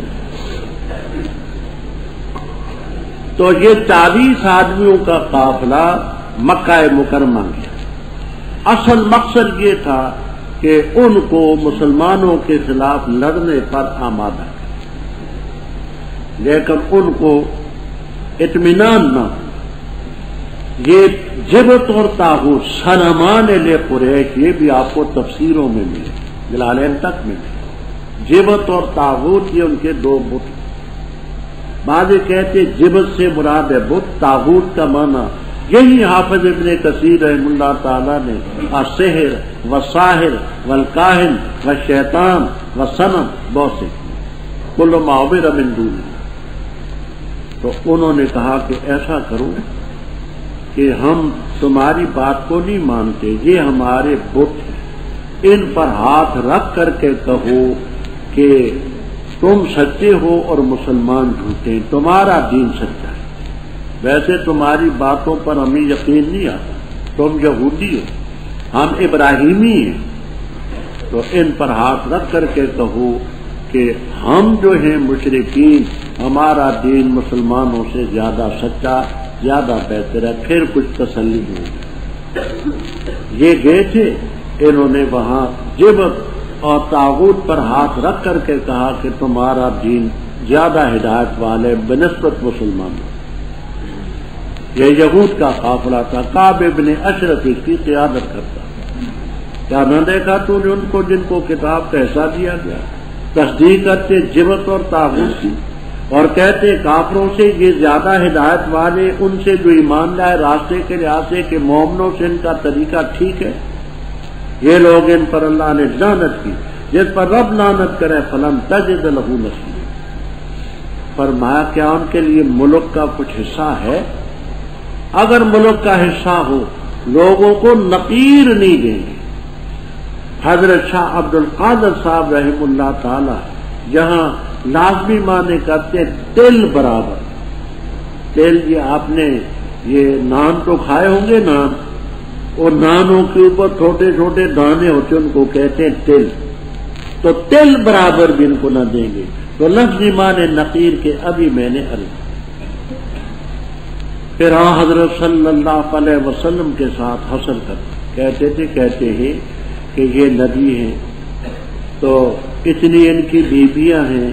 تو یہ 40 آدمیوں کا قافلہ مکہ مکرمہ گیا۔ اصل مقصد یہ تھا کہ ان کو مسلمانوں کے خلاف لڑنے پر آمادہ کریں، لیکن ان کو اطمینان نہ ہو۔ یہ جبت اور طاغوت صنمان لے قریش، یہ بھی آپ کو تفسیروں میں ملے، جلالین تک میں ملے۔ جبت اور طاغوت یہ ان کے 2 بت، بعض کہتے جبت سے مراد ہے بت، طاغوت کا معنی یہی حافظ ابن کثیر رحم اللہ تعالیٰ نے السحر والساحر والکاہن والشیطان والصنم بہت سے کل ما عبر من دون۔ تو انہوں نے کہا کہ ایسا کرو کہ ہم تمہاری بات کو نہیں مانتے، یہ ہمارے بت ہیں، ان پر ہاتھ رکھ کر کے کہو کہ تم سچے ہو اور مسلمان جھوٹے ہیں، تمہارا دین سچا ہے۔ ویسے تمہاری باتوں پر ہمیں یقین نہیں آتا، تم یہودی ہو، ہم ابراہیمی ہیں، تو ان پر ہاتھ رکھ کر کے کہو کہ ہم جو ہیں مشرکین، ہمارا دین مسلمانوں سے زیادہ سچا، زیادہ بہتر ہے، پھر کچھ تسلی ہو۔ یہ گئے تھے، انہوں نے وہاں جبت اور طاغوت پر ہاتھ رکھ کر کے کہا کہ تمہارا دین زیادہ ہدایت والے بنسبت مسلمانوں۔ یہ یہود کا قافلہ تھا، کعب ابن اشرف اس کی قیادت کرتا۔ کیا نہ دیکھا تو نے ان کو جن کو کتاب کا حصہ دیا گیا؟ تصدیق کرتے جبت اور طاغوت کی، اور کہتے کافروں سے یہ زیادہ ہدایت والے ان سے جو ایمان لائے راستے کے لحاظ سے کہ مومنوں سے ان کا طریقہ ٹھیک ہے۔ یہ لوگ ان پر اللہ نے لعنت کی، جس پر رب لعنت کرے فلن تجد لہ نصیرا۔ فرمایا کیا ان کے لیے ملک کا کچھ حصہ ہے؟ اگر ملک کا حصہ ہو لوگوں کو نقیر نہیں دیں گے۔ حضرت شاہ عبد القادر صاحب رحم اللہ تعالی جہاں لازمی معنی کرتے تل برابر، تل یہ آپ نے یہ نان تو کھائے ہوں گے نان، اور نانوں کے اوپر چھوٹے چھوٹے دانے ہوتے ہیں، ان کو کہتے ہیں تل، تو تل برابر بھی ان کو نہ دیں گے. تو لفظی معنی نقیر کے ابھی میں نے عرض. پھر حضرت صلی اللہ علیہ وسلم کے ساتھ حسن کہتے ہیں کہ یہ نبی ہیں، تو اتنی ان کی بیویاں ہیں،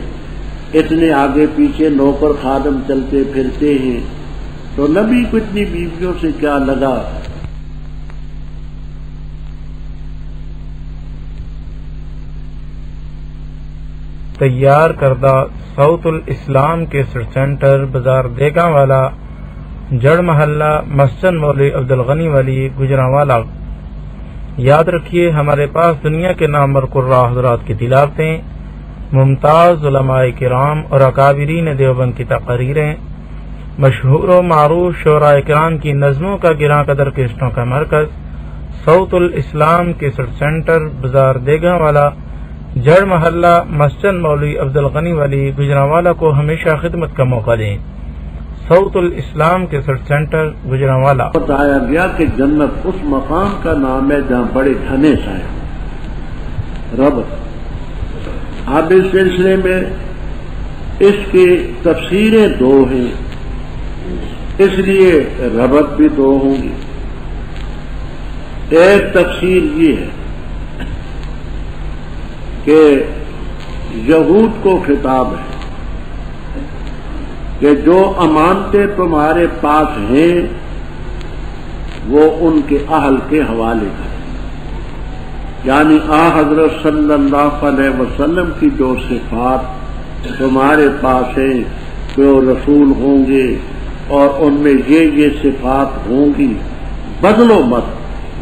اتنے آگے پیچھے نوکر خادم چلتے پھرتے ہیں، تو نبی کو اتنی بیویوں سے کیا لگا. تیار کردہ صوت الاسلام کے سینٹر بازار دیگاں والا، جڑ محلہ، مسجد مولوی عبدالغنی والی، گجرانوالا. یاد رکھیے ہمارے پاس دنیا کے نامور قراء حضرات کی تلاوتیں، ممتاز علماء کرام اور اکابرین دیوبند کی تقریریں، مشہور و معروف شعراء کرام کی نظموں کا گراں قدر کشتوں کا مرکز صوت الاسلام کیسٹ سینٹر بازار دیگاں والا، جڑ محلہ، مسجد مولوی عبدالغنی والی، گجرانوالا کو ہمیشہ خدمت کا موقع دیں. صوت الاسلام کیسٹ سینٹر گجرانوالا. بتایا گیا کہ جنت اس مقام کا نام ہے جہاں بڑے گھنے سائے رب. اب اس سلسلے میں اس کی تفسیریں دو ہیں، اس لیے ربط بھی دو ہوں گی. ایک تفسیر یہ ہے کہ یہود کو خطاب ہے کہ جو امانتیں تمہارے پاس ہیں وہ ان کے اہل کے حوالے کریں. یعنی حضرت صلی اللہ علیہ وسلم کی جو صفات تمہارے پاس ہیں کہ وہ رسول ہوں گے اور ان میں یہ صفات ہوں گی، بدلو مت.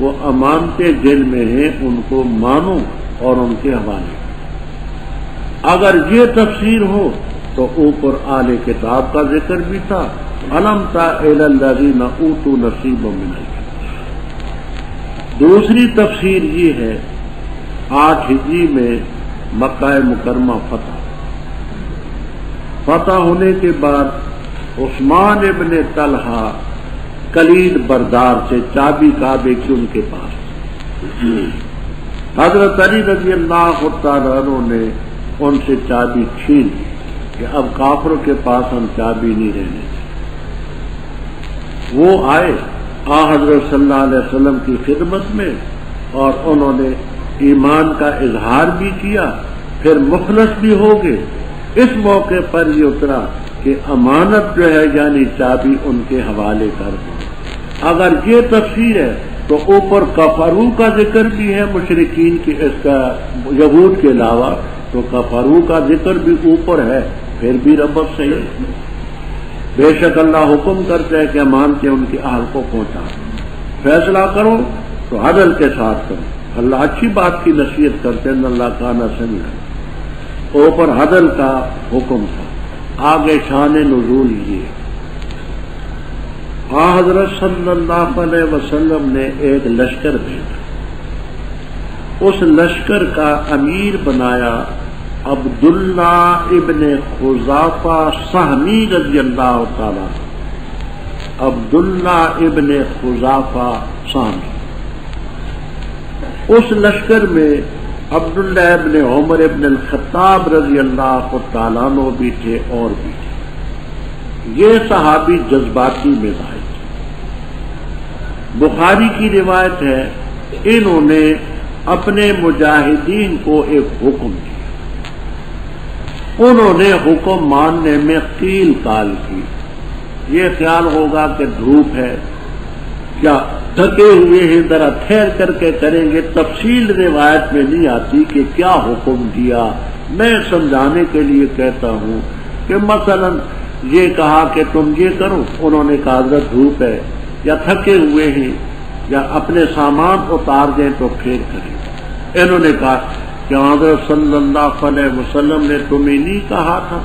وہ امانتیں جن میں ہیں ان کو مانو اور ان کے حوالے. اگر یہ تفسیر ہو تو اوپر اہل کتاب کا ذکر بھی تھا، الم تر الی الذین اوتوا نصیبا من الکتاب. دوسری تفسیر یہ ہے 8 ہجری میں مکہ مکرمہ فتح ہونے کے بعد عثمان ابن طلحہ کلید بردار سے، چابی کعبے کی ان کے پاس، حضرت علی رضی اللہ تعالیٰ عنہ نے ان سے چابی چھین لی کہ اب کافروں کے پاس ہم چابی نہیں رہنے. وہ آئے حضرت صلی اللہ علیہ وسلم کی خدمت میں اور انہوں نے ایمان کا اظہار بھی کیا، پھر مخلص بھی ہو گئے. اس موقع پر یہ اترا کہ امانت جو ہے یعنی چابی ان کے حوالے کر دو. اگر یہ تفسیر ہے تو اوپر کفرو کا ذکر بھی ہے مشرکین کی، اس کا یہود کے علاوہ تو کفرو کا ذکر بھی اوپر ہے، پھر بھی ربط صحیح. بے شک اللہ حکم کرتے ہیں کہ امانتیں ان کے اہل کو پہنچا. فیصلہ کرو تو عدل کے ساتھ کرو. اللہ اچھی بات کی نصیحت کرتے ہیں، اللہ کا سمیع. اوپر عدل کا حکم تھا. آگے شان نزول یہ حضرت صلی اللہ علیہ وسلم نے ایک لشکر بھیجا. اس لشکر کا امیر بنایا عبداللہ ابن خزافہ سہمی رضی اللہ تعالی. عبداللہ ابن خزافہ سہمی. اس لشکر میں عبداللہ ابن عمر ابن الخطاب رضی اللہ تعالیٰ عنہ بھی تھے اور بھی تھے. یہ صحابی جذباتی مزاج. بخاری کی روایت ہے انہوں نے اپنے مجاہدین کو ایک حکم دیا. انہوں نے حکم ماننے میں قیل قال کی. یہ خیال ہوگا کہ دھوپ ہے، کیا تھکے ہوئے ہیں، ذرا ٹھہر کر کے کریں گے. تفصیل روایت میں نہیں آتی کہ کیا حکم دیا. میں سمجھانے کے لیے کہتا ہوں کہ مثلا یہ کہا کہ تم یہ کرو، انہوں نے کہا حضرت دھوپ ہے یا تھکے ہوئے ہیں یا اپنے سامان اتار دیں تو پھر کریں. انہوں نے کہا کہ حضرت صلی اللہ علیہ وسلم نے تمہیں نہیں کہا تھا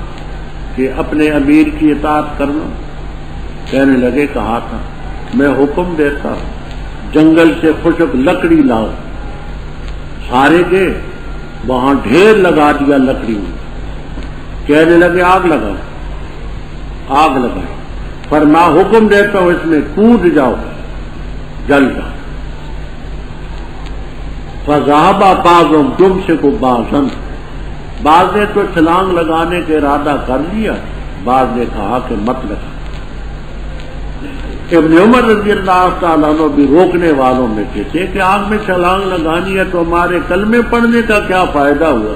کہ اپنے امیر کی اطاعت کرنا؟ کہنے لگے کہا تھا. میں حکم دیتا ہوں جنگل سے خشک لکڑی لاؤ. سارے گئے وہاں ڈھیر لگا دیا لکڑی میں. کہنے لگے آگ لگاؤ. آگ لگائی. پر میں حکم دیتا ہوں اس میں کود جاؤ، جل جاؤ۔ فذهب بعضهم يمسك بعضا، بعض نے تو چھلانگ لگانے کا ارادہ کر لیا، بعض نے کہا کہ مت لگا۔ ابن عمر رضی اللہ تعالیٰ عنہ بھی روکنے والوں میں سے تھے کہ آگ میں چھلانگ لگانی ہے تو ہمارے کلمے پڑھنے کا کیا فائدہ ہوا؟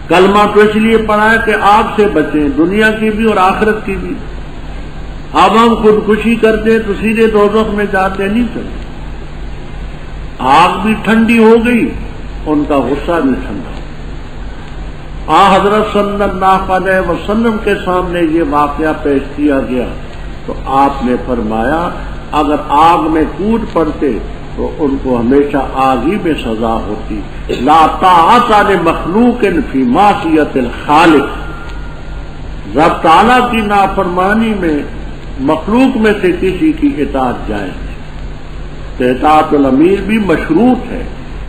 کلمہ تو اس لیے پڑھا ہے کہ آگ سے بچیں، دنیا کی بھی اور آخرت کی بھی۔ اب ہم خودکشی کرتے تو سیدھے دوزخ میں جاتے نہیں چلتے۔ آگ بھی ٹھنڈی ہو گئی، ان کا غصہ بھی ٹھنڈا ہو۔ حضرت صلی اللہ علیہ وسلم کے سامنے یہ واقعہ پیش کیا گیا تو آپ نے فرمایا اگر آگ میں کود پڑتے تو ان کو ہمیشہ آگ ہی میں سزا ہوتی۔ لا طاعت لمخلوق فی معصیت الخالق، رب تعالیٰ کی نافرمانی میں مخلوق میں سے کسی کی اطاعت جائز ہے۔ اطاعت الامیر بھی مشروط ہے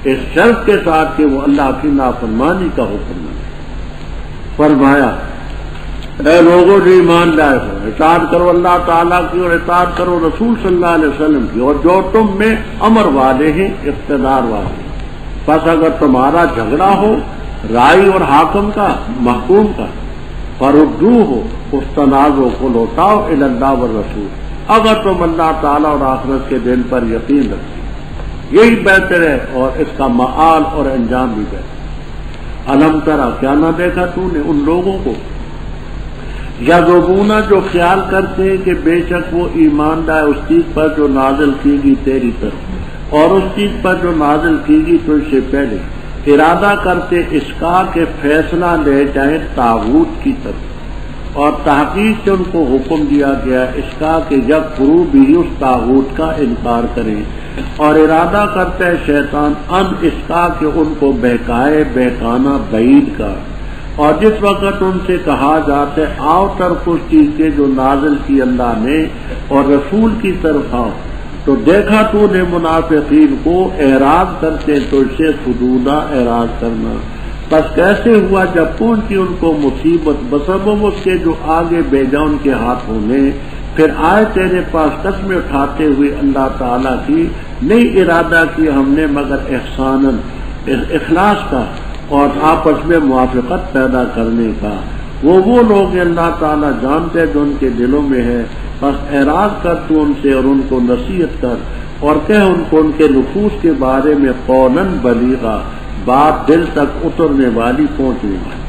اس شرط کے ساتھ کہ وہ اللہ کی نافرمانی کا حکم نہ دے۔ فرمایا اے لوگوں جو ایمان لائے ہو، اطاعت کرو اللہ تعالیٰ کی اور اطاعت کرو رسول صلی اللہ علیہ وسلم کی، اور جو تم میں امر والے ہیں، اقتدار والے ہیں۔ بس اگر تمہارا جھگڑا ہو رائی اور حاکم کا، محکوم کا، فردو ہو، اس تنازع کو لوٹاؤ الی اللہ والرسول، اگر تم اللہ تعالیٰ اور آخرت کے دن پر یقین رکھتے، یہی بہتر ہے اور اس کا معال اور انجام بھی بہتر۔ الم ترا، کیا نہ دیکھا تو نے ان لوگوں کو، یذوبون جو خیال کرتے ہیں کہ بے شک وہ ایمان لائے اس چیز پر جو نازل کی گی تیری طرف، اور اس چیز پر جو نازل کی گی تو اس سے پہلے، ارادہ کرتے اس کا کہ فیصلہ لے جائیں طاغوت کی طرف، اور تحقیق سے ان کو حکم دیا گیا اس کا کہ یکفروا بھی اس طاغوت کا انکار کریں، اور ارادہ کرتا ہے شیطان ان اس کا کہ ان کو بہکائے بہکانا بعید کا۔ اور جس وقت ان سے کہا جاتا ہے آؤ طرف اس چیز کے جو نازل کی اللہ نے اور رسول کی طرف آؤ، تو دیکھا تو نے منافقین کو اعراض کرتے تو اسے فضولہ اعراض کرنا۔ بس کیسے ہوا جب پہنچی ان کو مصیبت بسبب اس کے جو آگے بھیجا ان کے ہاتھوں نے، پھر آئے تیرے پاس قسمیں اٹھاتے ہوئے اللہ تعالیٰ کی، نہیں ارادہ کی ہم نے مگر احساناً، اخلاص کا اور آپس میں موافقت پیدا کرنے کا۔ وہ لوگ اللہ تعالیٰ جانتے جو ان کے دلوں میں ہے، بس اعراض کر تو ان سے اور ان کو نصیحت کر، اور کہہ ان کو ان کے نفوس کے بارے میں قولاً بلیغا، بات دل تک اترنے والی پہنچنے والی۔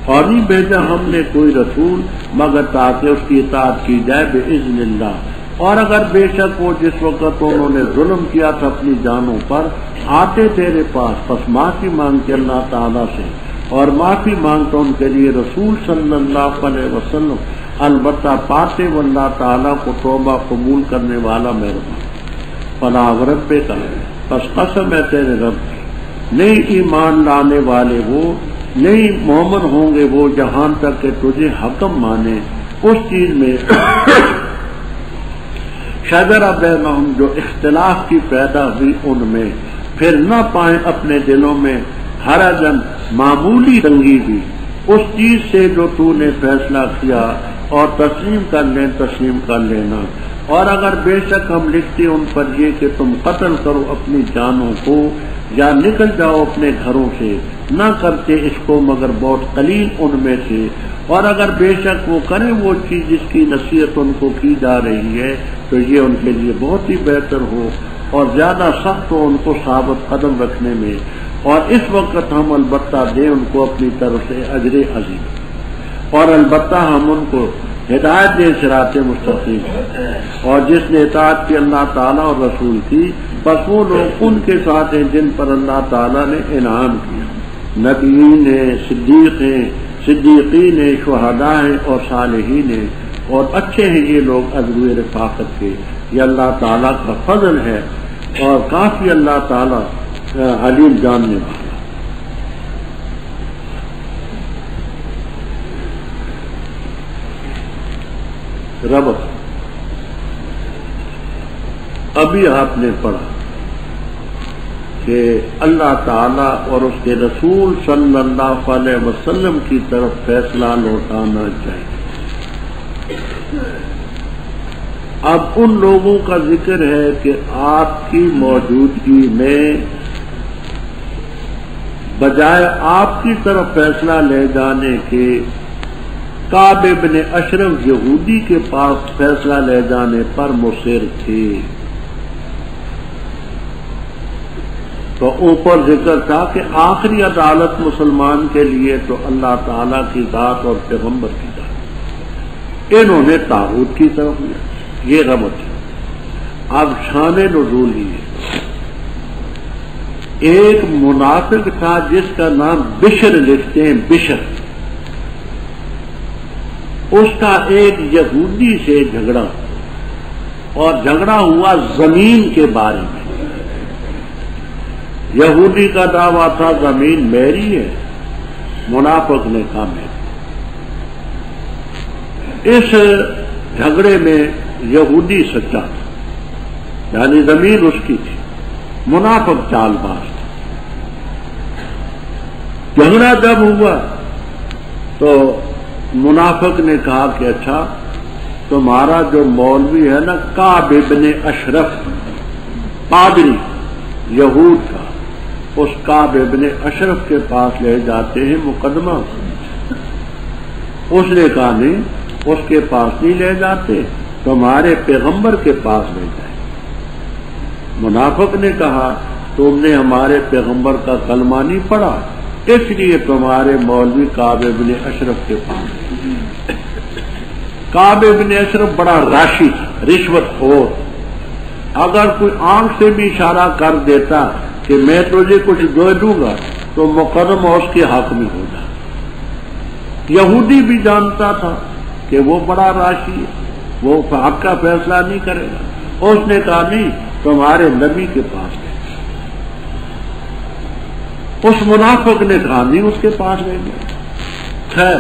اور نہیں بھیجا ہم نے کوئی رسول مگر تاکہ اس کی اطاعت کی جائے بإذن اللہ، اور اگر بے شک وہ جس وقت انہوں نے ظلم کیا تھا اپنی جانوں پر آتے تیرے پاس، پس معافی مانگتے اللہ تعالیٰ سے، اور معافی مانگتا ان کے لیے رسول صلی اللہ علیہ وسلم، البتہ پاتے وہ اللہ تعالیٰ کو توبہ قبول کرنے والا مہربان۔ فلا ورب کا، پس قسم ہے تیرے رب کی، نہیں ایمان لانے والے وہ، نہیں مومن ہوں گے وہ جہاں تک کہ تجھے حکم مانے اس چیز میں شجرہ بینہم جو اختلاف کی پیدا ہوئی ان میں، پھر نہ پائیں اپنے دلوں میں حرجن معمولی تنگی بھی اس چیز سے جو تو نے فیصلہ کیا، اور تسلیم کر لینا۔ اور اگر بے شک ہم لکھتے ان پر یہ کہ تم قتل کرو اپنی جانوں کو یا نکل جاؤ اپنے گھروں سے، نہ کرتے اس کو مگر بہت قلیل ان میں سے، اور اگر بے شک وہ کریں وہ چیز جس کی نصیحت ان کو کی جا رہی ہے تو یہ ان کے لیے بہت ہی بہتر ہو اور زیادہ سخت ہو ان کو ثابت قدم رکھنے میں، اور اس وقت ہم البتہ دیں ان کو اپنی طرف سے اجر عظیم، اور البتہ ہم ان کو ہدایت دیں صراط مستقیم۔ اور جس نے اطاعت کی اللہ تعالیٰ اور رسول کی، بس وہ لوگ ان کے ساتھ ہیں جن پر اللہ تعالیٰ نے انعام کیا، نبیین ہیں، صدیقین ہیں، شہداء ہیں اور صالحین ہیں، اور اچھے ہیں یہ لوگ عزو رفاقت کے۔ یہ اللہ تعالیٰ کا فضل ہے اور کافی اللہ تعالیٰ علیم جاننے والا۔ ربط ابھی آپ نے پڑھا کہ اللہ تعالیٰ اور اس کے رسول صلی اللہ علیہ وسلم کی طرف فیصلہ لوٹانا چاہیے۔ اب ان لوگوں کا ذکر ہے کہ آپ کی موجودگی میں بجائے آپ کی طرف فیصلہ لے جانے کے کعب بن اشرف یہودی کے پاس فیصلہ لے جانے پر مصر تھے. تو اوپر ذکر تھا کہ آخری عدالت مسلمان کے لیے تو اللہ تعالی کی ذات اور پیغمبر کی ذات. انہوں نے طاغوت کی طرف لیا، یہ ربط ہے. اب شان نزول ہی ہے. ایک منافق تھا جس کا نام بشر لکھتے ہیں، بشر. اس کا ایک یہودی سے جھگڑا، اور جھگڑا ہوا زمین کے بارے میں. یہودی کا دعویٰ تھا زمین میری ہے، منافق نے کہا میری. اس جھگڑے میں یہودی سچا تھا، یعنی زمین اس کی تھی، منافق چال باز تھا. جھگڑا جب ہوا تو منافق نے کہا کہ اچھا تمہارا جو مولوی ہے نا کعب بن اشرف، پادری یہود کا، اس کعب بن اشرف کے پاس لے جاتے ہیں مقدمہ. اس نے کہا نہیں، اس کے پاس نہیں لے جاتے، تمہارے پیغمبر کے پاس لے جائیں. منافق نے کہا تم نے ہمارے پیغمبر کا کلمہ نہیں پڑھا، اس لیے تمہارے مولوی کعب بن اشرف کے پاس. کعب بن اشرف بڑا راشی تھا، رشوت خور. اگر کوئی آنکھ سے بھی اشارہ کر دیتا کہ میں تجھے کچھ دے دوں گا تو مقدمہ اس کے حق میں ہو جائے. یہودی بھی جانتا تھا کہ وہ بڑا راشی ہے، وہ حق کا فیصلہ نہیں کرے گا. اس نے کہا نہیں، تمہارے نبی کے پاس لے. اس منافق نے کہا نہیں، اس کے پاس لے گیا. خیر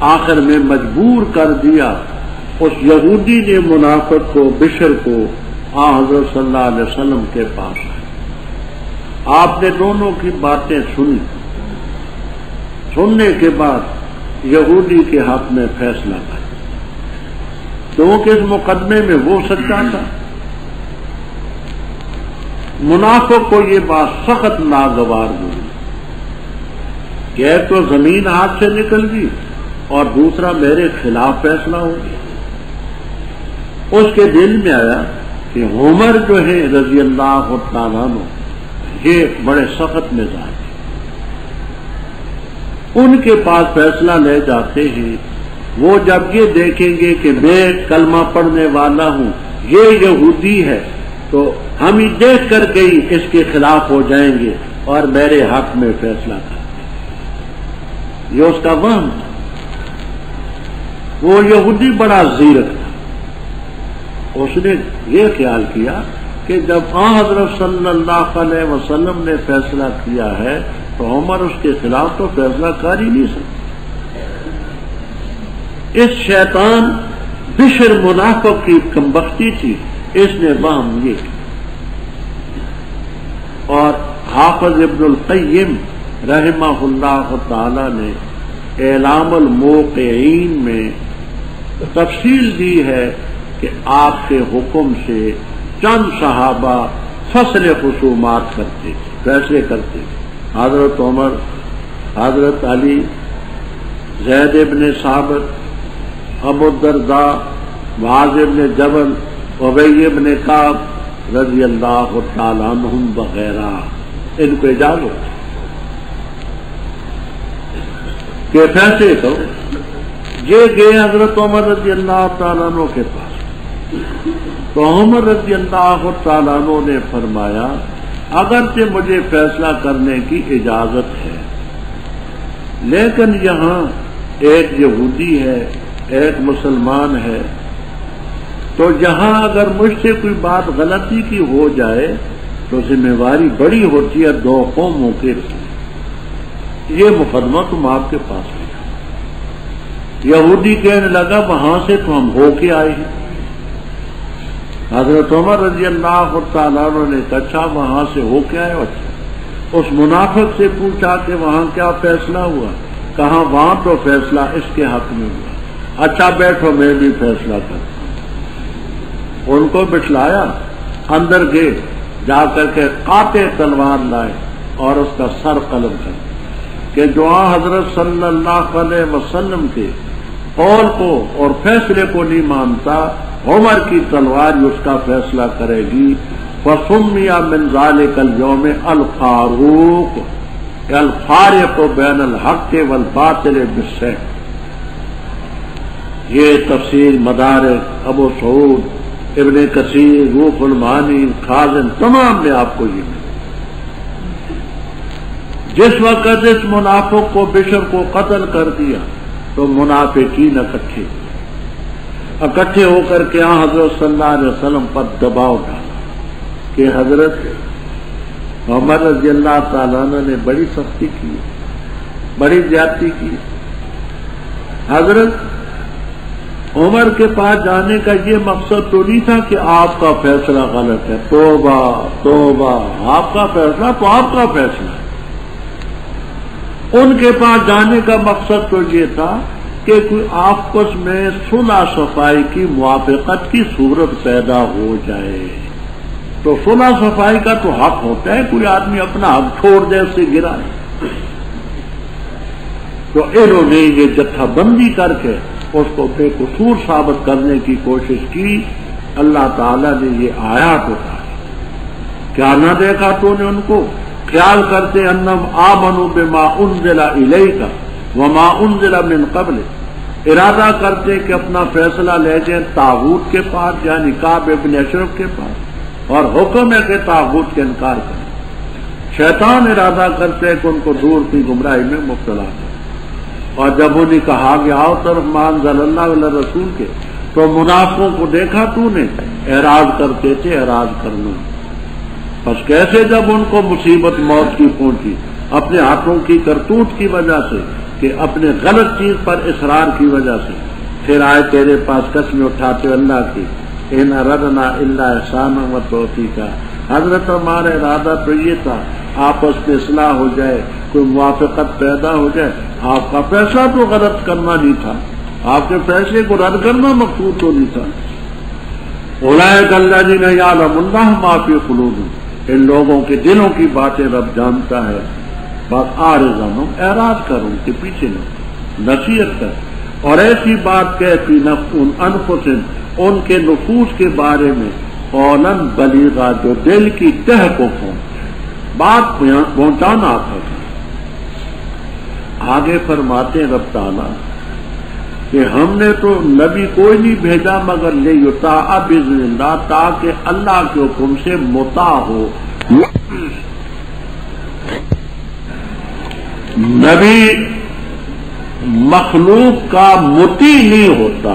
آخر میں مجبور کر دیا. اس یہودی نے منافق کو، بشر کو، حضرت صلی اللہ علیہ وسلم کے پاس آئے. آپ نے دونوں کی باتیں سنی. سننے کے بعد یہودی کے حق میں فیصلہ کیا، کیونکہ اس مقدمے میں وہ سچا تھا. منافق کو یہ بات سخت ناگوار ہوئی کہ ایک تو زمین ہاتھ سے نکل گئی اور دوسرا میرے خلاف فیصلہ ہو گیا. اس کے دل میں آیا کہ عمر جو ہے رضی اللہ تعالیٰ عنہ، یہ بڑے سخت مزاج ہیں. ان کے پاس فیصلہ لے جاتے ہیں. وہ جب یہ دیکھیں گے کہ میں کلمہ پڑھنے والا ہوں، یہ یہودی ہے، تو ہم ہی دیکھ کر کے ہی اس کے خلاف ہو جائیں گے اور میرے حق میں فیصلہ کر دیں گے. یہ اس کا وہم تھا. وہ یہودی بڑا زیرک تھا. اس نے یہ خیال کیا کہ جب حضرت صلی اللہ علیہ وسلم نے فیصلہ کیا ہے تو عمر اس کے خلاف تو فیصلہ کر ہی نہیں سکتا. اس شیطان بشر منافق کی کمبختی تھی، اس نے وہم یہ کیا. اور حافظ ابن القیم رحمہ اللہ تعالی نے اعلام الموقعین میں تفصیل دی ہے کہ آپ کے حکم سے چند صحابہ فصل خصومات کرتے، فیصلے کرتے. حضرت عمر، حضرت علی، زید بن ثابت، ابو الدرداء، معاذ بن جبل، ابی بن کعب رضی اللہ تعالیٰ عنہم وغیرہ. ان کو اجازت کہ فیصلے کرو. یہ گئے حضرت عمر رضی اللہ تعالیٰ عنہ کے پاس. تو عمر رضی اللہ تعالیٰ عنہ نے فرمایا اگرچہ مجھے فیصلہ کرنے کی اجازت ہے، لیکن یہاں ایک یہودی ہے، ایک مسلمان ہے، تو یہاں اگر مجھ سے کوئی بات غلطی کی ہو جائے تو ذمہ داری بڑی ہوتی ہے دو قوموں کے. یہ مقدمہ تم آپ کے پاس لے. یہودی کہنے لگا وہاں سے تو ہم ہو کے آئے ہیں. حضرت عمر رضی اللہ تعالیٰ عنہ نے کہا اچھا وہاں سے ہو کے آئے. اچھا. اس منافق سے پوچھا کہ وہاں کیا فیصلہ ہوا؟ کہا وہاں تو فیصلہ اس کے حق میں ہوا. اچھا بیٹھو میں بھی فیصلہ کرتا ہوں. ان کو بٹھلایا، اندر گئے، جا کر کے قاطع تلوار لائے اور اس کا سر قلم کر کہ جو حضرت صلی اللہ علیہ وسلم کے قول کو اور فیصلے کو نہیں مانتا، عمر کی تلوار ہی اس کا فیصلہ کرے گی۔ فسمی من ذلک اليوم الفاروق، الفارق بین الحق والباطل بالسیف۔ یہ تفسیر مدارک، ابو سعود، ابن کثیر، روح المعانی، خازن، تمام میں آپ کو یہ ملے۔ جس وقت اس منافق کو بشر کو قتل کر دیا تو منافقین اکٹھے ہو کر کے حضرت صلی اللہ علیہ وسلم پر دباؤ ڈالا کہ حضرت عمر رضی اللہ تعالیٰ نے بڑی سختی کی، بڑی زیادتی کی۔ حضرت عمر کے پاس جانے کا یہ مقصد تو نہیں تھا کہ آپ کا فیصلہ غلط ہے، توبہ توبہ، آپ کا فیصلہ تو آپ کا فیصلہ ہے۔ ان کے پاس جانے کا مقصد تو یہ تھا کہ کوئی آپس میں صلح صفائی کی موافقت کی صورت پیدا ہو جائے۔ تو صلح صفائی کا تو حق ہوتا ہے، کوئی آدمی اپنا حق چھوڑ دے، اس سے گرائے۔ تو انہوں نے یہ جتھا بندی کر کے اس کو بے قصور ثابت کرنے کی کوشش کی۔ اللہ تعالیٰ نے یہ آیات اٹھائی، کیا نہ دیکھا تو نے ان کو؟ خیال کرتے انہم آمنوا بما انزل الیک وما انزل من قبل، ارادہ کرتے کہ اپنا فیصلہ لے جائیں طاغوت کے پاس، یعنی کعب ابن اشرف کے پاس، اور حکم ہے کہ طاغوت کے انکار کریں۔ شیطان ارادہ کرتے کہ ان کو دور کی گمراہی میں مبتلا کریں۔ اور جب انہیں کہا کہ آؤ طرف ما انزل اللہ علی رسول کے، تو منافقوں کو دیکھا تو نے، اعراض کرتے تھے، اعراض کرنا۔ بس کیسے جب ان کو مصیبت موت کی پہنچی اپنے ہاتھوں کی کرتوت کی وجہ سے، کہ اپنے غلط چیز پر اصرار کی وجہ سے، پھر آئے تیرے پاس قسمیں اٹھاتے اللہ کی، ان اردنا الا احسانا و توفیقا، حضرت ہمارا ارادہ تو یہ تھا آپس میں اصلاح ہو جائے، کوئی موافقت پیدا ہو جائے، آپ کا فیصلہ تو غلط کرنا نہیں تھا، آپ کے فیصلے کو رد کرنا مقصود تو نہیں تھا۔ اولئک الذین یعلم اللہ ما فی قلوبہم، ان لوگوں کے دلوں کی باتیں رب جانتا ہے۔ بس آرزانوں، اعراض کر ان کے پیچھے نصیحت کر، اور ایسی بات کہہ فی انفسہم، ان کے نفوس کے بارے میں، قولا بلیغا، جو دل کی تہ کو بات پہنچانا تھا۔ آگے فرماتے رب تعالیٰ کہ ہم نے تو نبی کوئی نہیں بھیجا مگر لیطاع باذن اللہ، تاکہ اللہ کے حکم سے مطاع ہو۔ نبی مخلوق کا مطیع نہیں ہوتا،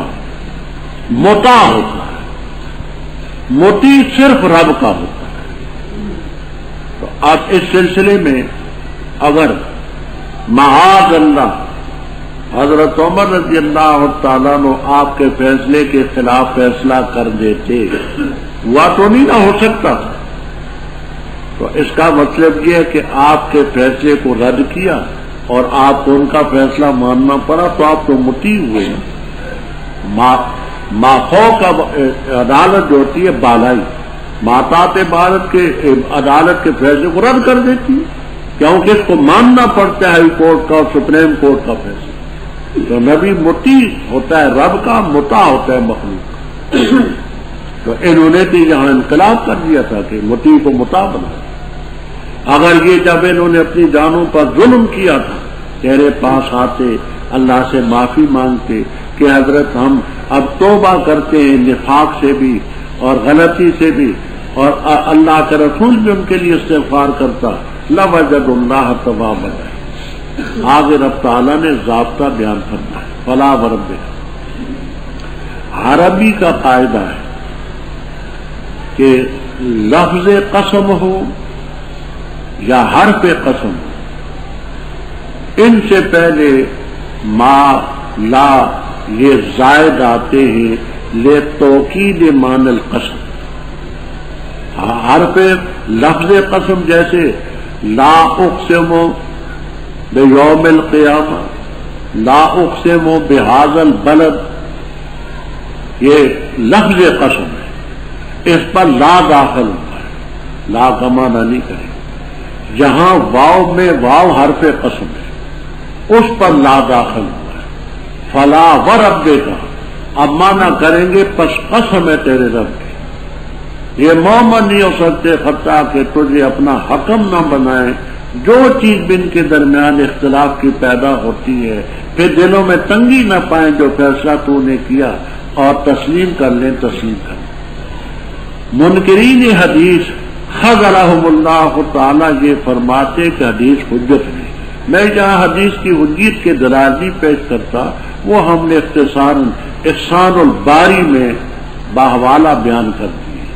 مطاع ہوتا ہے، مطیع صرف رب کا ہوتا ہے۔ تو اب اس سلسلے میں اگر معاذ اللہ حضرت عمر رضی اللہ تعالیٰ نے آپ کے فیصلے کے خلاف فیصلہ کر دیتے، ہوا تو نہیں نہ ہو سکتا، تو اس کا مطلب یہ ہے کہ آپ کے فیصلے کو رد کیا اور آپ کو ان کا فیصلہ ماننا پڑا، تو آپ تو مطیع ہوئے۔ ماخو کا عدالت جو ہوتی ہے بالائی، ماتات عبادت کے عدالت کے فیصلے کو رد کر دیتی ہے، کیونکہ اس کو ماننا پڑتا ہے ہائی کورٹ کا اور سپریم کورٹ کا فیصلہ۔ تو نبی مطیع ہوتا ہے رب کا، مطاع ہوتا ہے مخلوق کا۔ تو انہوں نے تو یہاں انقلاب کر دیا تھا کہ مطیع کو مطاع بنا۔ اگر یہ جب انہوں نے اپنی جانوں پر ظلم کیا تھا، تیرے پاس آتے اللہ سے معافی مانگتے کہ حضرت ہم اب توبہ کرتے ہیں نفاق سے بھی اور غلطی سے بھی، اور اللہ کے رسول بھی ان کے لیے استغفار کرتا، لوجد اللہ توابا۔ آگے رب تعالیٰ نے ضابطہ بیان کرنا ہے، فلا وربک۔ عربی کا قاعدہ ہے کہ لفظ قسم ہو یا حرف قسم، ان سے پہلے ما، لا یہ زائد آتے ہیں لے توکید معنی القسم۔ حرف لفظ قسم جیسے لا اقسم بیوم القیامہ، لا اقسم بہذا البلد، یہ لفظ قسم ہے، اس پر لا داخل ہوا ہے، لا کا معنی نہیں کریں، جہاں واو میں واو حرف قسم ہے اس پر لا داخل ہوا ہے، فلا وربے کا اب معنی کریں گے پس قسم ہے تیرے رب کی، یہ مومن نہیں ہو سکتے حتیٰ کہ تجھے اپنا حکم نہ بنائیں، جو چیز بن کے درمیان اختلاف کی پیدا ہوتی ہے پھر دلوں میں تنگی نہ پائیں، جو فیصلہ تو نے کیا اور تسلیم کر لیں، تسلیم کر لیں۔ منکرین حدیث خذلہم اللہ تعالیٰ یہ فرماتے کہ حدیث حجت نہیں، میں جہاں حدیث کی حجیت کے دلائل نہیں پیش کرتا وہ ہم نے اختصار احسان الباری میں باحوالہ بیان کر دی ہے،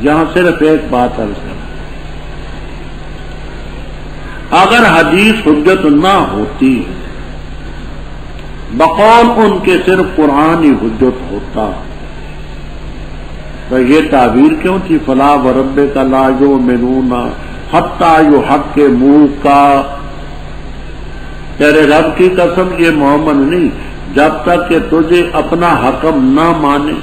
یہاں صرف ایک بات عرض کر، اگر حدیث حجت نہ ہوتی بقول ان کے صرف قرآن ہی حجت ہوتا تو یہ تعبیر کیوں تھی؟ فلا وربے کا لا یؤمنون حتی یحکموک، تیرے رب کی قسم یہ محمد نہیں جب تک کہ تجھے اپنا حکم نہ مانے،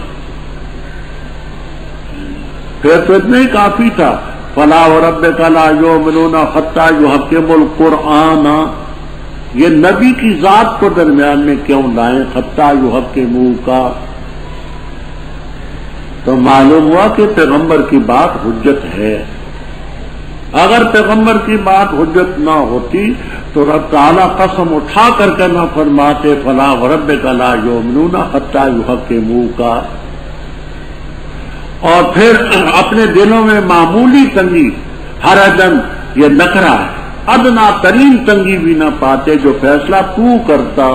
پھر تو اتنا ہی کافی تھا، فلا وربک لا یؤمنون حتی یحکموا القرآن، یہ نبی کی ذات کو درمیان میں کیوں لائیں حتی یحکموک؟ تو معلوم ہوا کہ پیغمبر کی بات حجت ہے، اگر پیغمبر کی بات حجت نہ ہوتی تو رب تعالیٰ قسم اٹھا کر کے نہ فرماتے فلا وربک لا یؤمنون حتی یحکموک، اور پھر اپنے دلوں میں معمولی تنگی حرجن یہ نکرا ہے، ادنا ترین تنگی بھی نہ پاتے، جو فیصلہ تو کرتا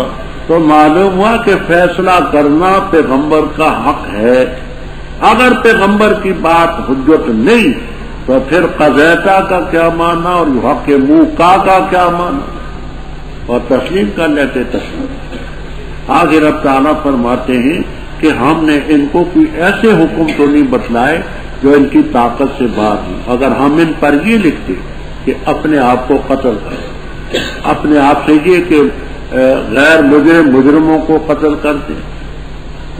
تو معلوم ہوا کہ فیصلہ کرنا پیغمبر کا حق ہے، اگر پیغمبر کی بات حجت نہیں تو پھر قضیتا کا کیا معنی اور یحکموک کا کیا معنی، اور تسلیم کر لیتے تسلیم۔ آگے رب تعالیٰ فرماتے ہیں کہ ہم نے ان کو کوئی ایسے حکم تو نہیں بتلائے جو ان کی طاقت سے باہر ہوں، اگر ہم ان پر یہ لکھتے کہ اپنے آپ کو قتل کریں، اپنے آپ سے یہ کہ غیر مجرموں کو قتل کرتے،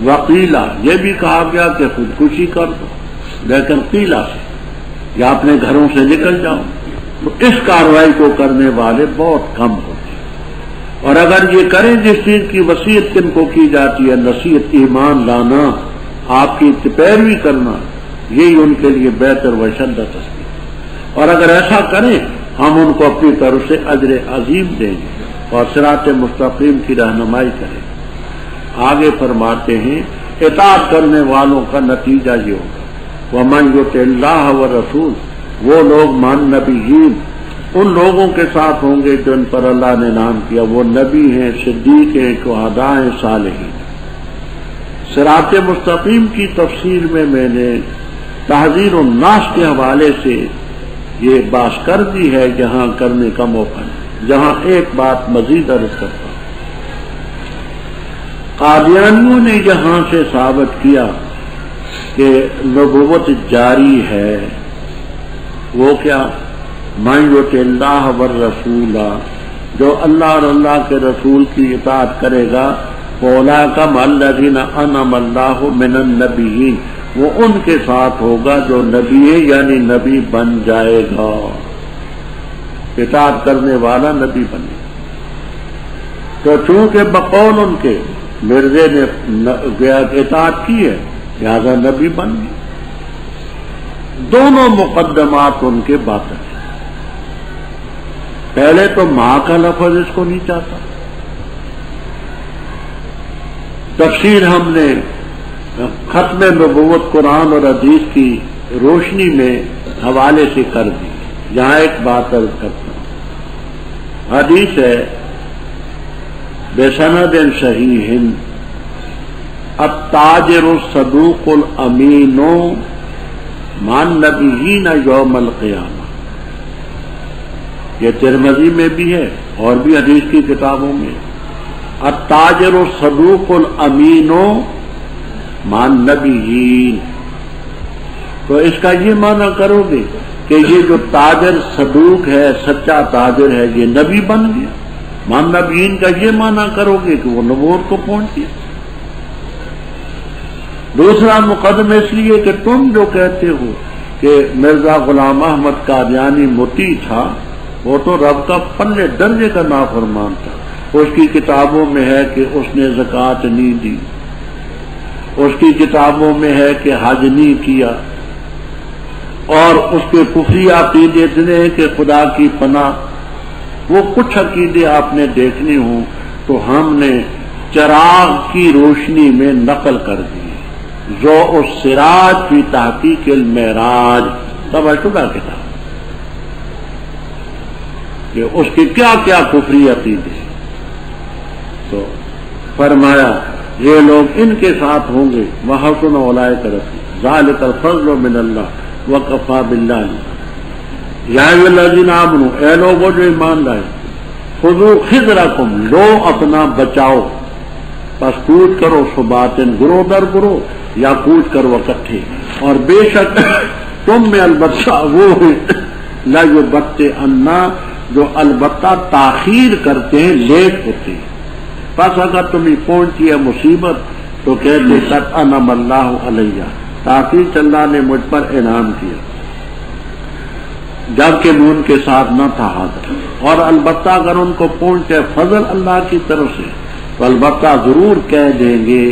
وقیلا یہ بھی کہا گیا کہ خودکشی کر دو، لیکن قیلا سے یا اپنے گھروں سے نکل جاؤ، تو اس کارروائی کو کرنے والے بہت کم ہوتے ہیں، اور اگر یہ کریں جس چیز کی وصیت کن کو کی جاتی ہے، نصیحت ایمان لانا، آپ کی پیروی کرنا، یہی ان کے لیے بہتر و شدہ تصدیق، اور اگر ایسا کریں ہم ان کو اپنی طرف سے اجر عظیم دیں گے اور صراط مستقیم کی رہنمائی کریں گے۔ آگے فرماتے ہیں اطاعت کرنے والوں کا نتیجہ یہ ہوگا، وَمَن يُطِعِ اللَّهَ وَالرَّسُولَ، وہ لوگ مان نبیین ان لوگوں کے ساتھ ہوں گے جو ان پر اللہ نے نام کیا، وہ نبی ہیں، صدیق ہیں، شہداء ہیں، صالحین۔ صراط مستقیم کی تفسیر میں نے تحذیر الناس کے حوالے سے یہ بات کر دی ہے، جہاں کرنے کا موقع ہے، جہاں ایک بات مزید عرض کرتا ہوں۔ قادیانیوں نے یہاں سے ثابت کیا کہ نبوت جاری ہے، وہ کیا؟ من یطع اللہ والرسول، جو اللہ اور اللہ کے رسول کی اطاعت کرے گا، فاولئک مع الذین انعم اللہ من النبیین، وہ ان کے ساتھ ہوگا جو نبی ہے، یعنی نبی بن جائے گا، اطاعت کرنے والا نبی بنے۔ تو چونکہ بقول ان کے مرزے نے اطاعت کی ہے لہذا نبی بن گئے، دونوں مقدمات ان کے باطل ہیں۔ پہلے تو ماں کا لفظ اس کو نہیں چاہتا، تفسیر ہم نے ختم نبوت قرآن اور حدیث کی روشنی میں حوالے سے کر دی۔ یہاں ایک بات عرض کرتا ہوں، حدیث ہے بسند صحیح التاجر الصدوق الامین مع النبیین یوم القیامہ، یہ ترمذی میں بھی ہے اور بھی حدیث کی کتابوں میں، التاجر الصدوق الامین مع النبیین، تو اس کا یہ معنی کرو گے کہ یہ جو تاجر صدوق ہے، سچا تاجر ہے، یہ نبی بن گیا، مع النبیین کا یہ معنی کرو گے کہ وہ نبوت کو پہنچ گیا۔ دوسرا مقدم اس لیے کہ تم جو کہتے ہو کہ مرزا غلام احمد قادیانی مطیع تھا، وہ تو رب کا پلے درجے کا نافرمان تھا. اس کی کتابوں میں ہے کہ اس نے زکوٰۃ نہیں دی، اس کی کتابوں میں ہے کہ حج نہیں کیا، اور اس کے کفری عقیدے اتنے ہیں کہ خدا کی پناہ. وہ کچھ عقیدے آپ نے دیکھنے ہوں تو ہم نے چراغ کی روشنی میں نقل کر دی. ضوء السراج فی تحقیق المعراج تبع شدہ کتاب، کہ اس کے کیا کیا کفری عقیدے. تو فرمایا یہ لوگ ان کے ساتھ ہوں گے. وحسن اولئک رفیقا ذالک الفضل من اللہ وکفی باللہ. یا ایھا الذین آمنوا، اے لوگوں جو ایمان لائے، خذوا خضرکم، لو اپنا بچاؤ. پس کوچ کرو صباتن، گروہ در گروہ، یا کوچ کرو اکٹھے. اور بے شک تم میں البتہ وہ ہیں لا یبطئن، جو البتہ تاخیر کرتے ہیں، لیٹ ہوتے ہیں. پس اگر تمہیں پہنچی ہے مصیبت تو کہتے قد انعم اللہ علیہ، تاخیر اللہ نے مجھ پر انعام کیا، جبکہ میں ان کے ساتھ نہ تھا حاضر. اور البتہ اگر ان کو پہنچے فضل اللہ کی طرف سے تو البتہ ضرور کہہ دیں گے،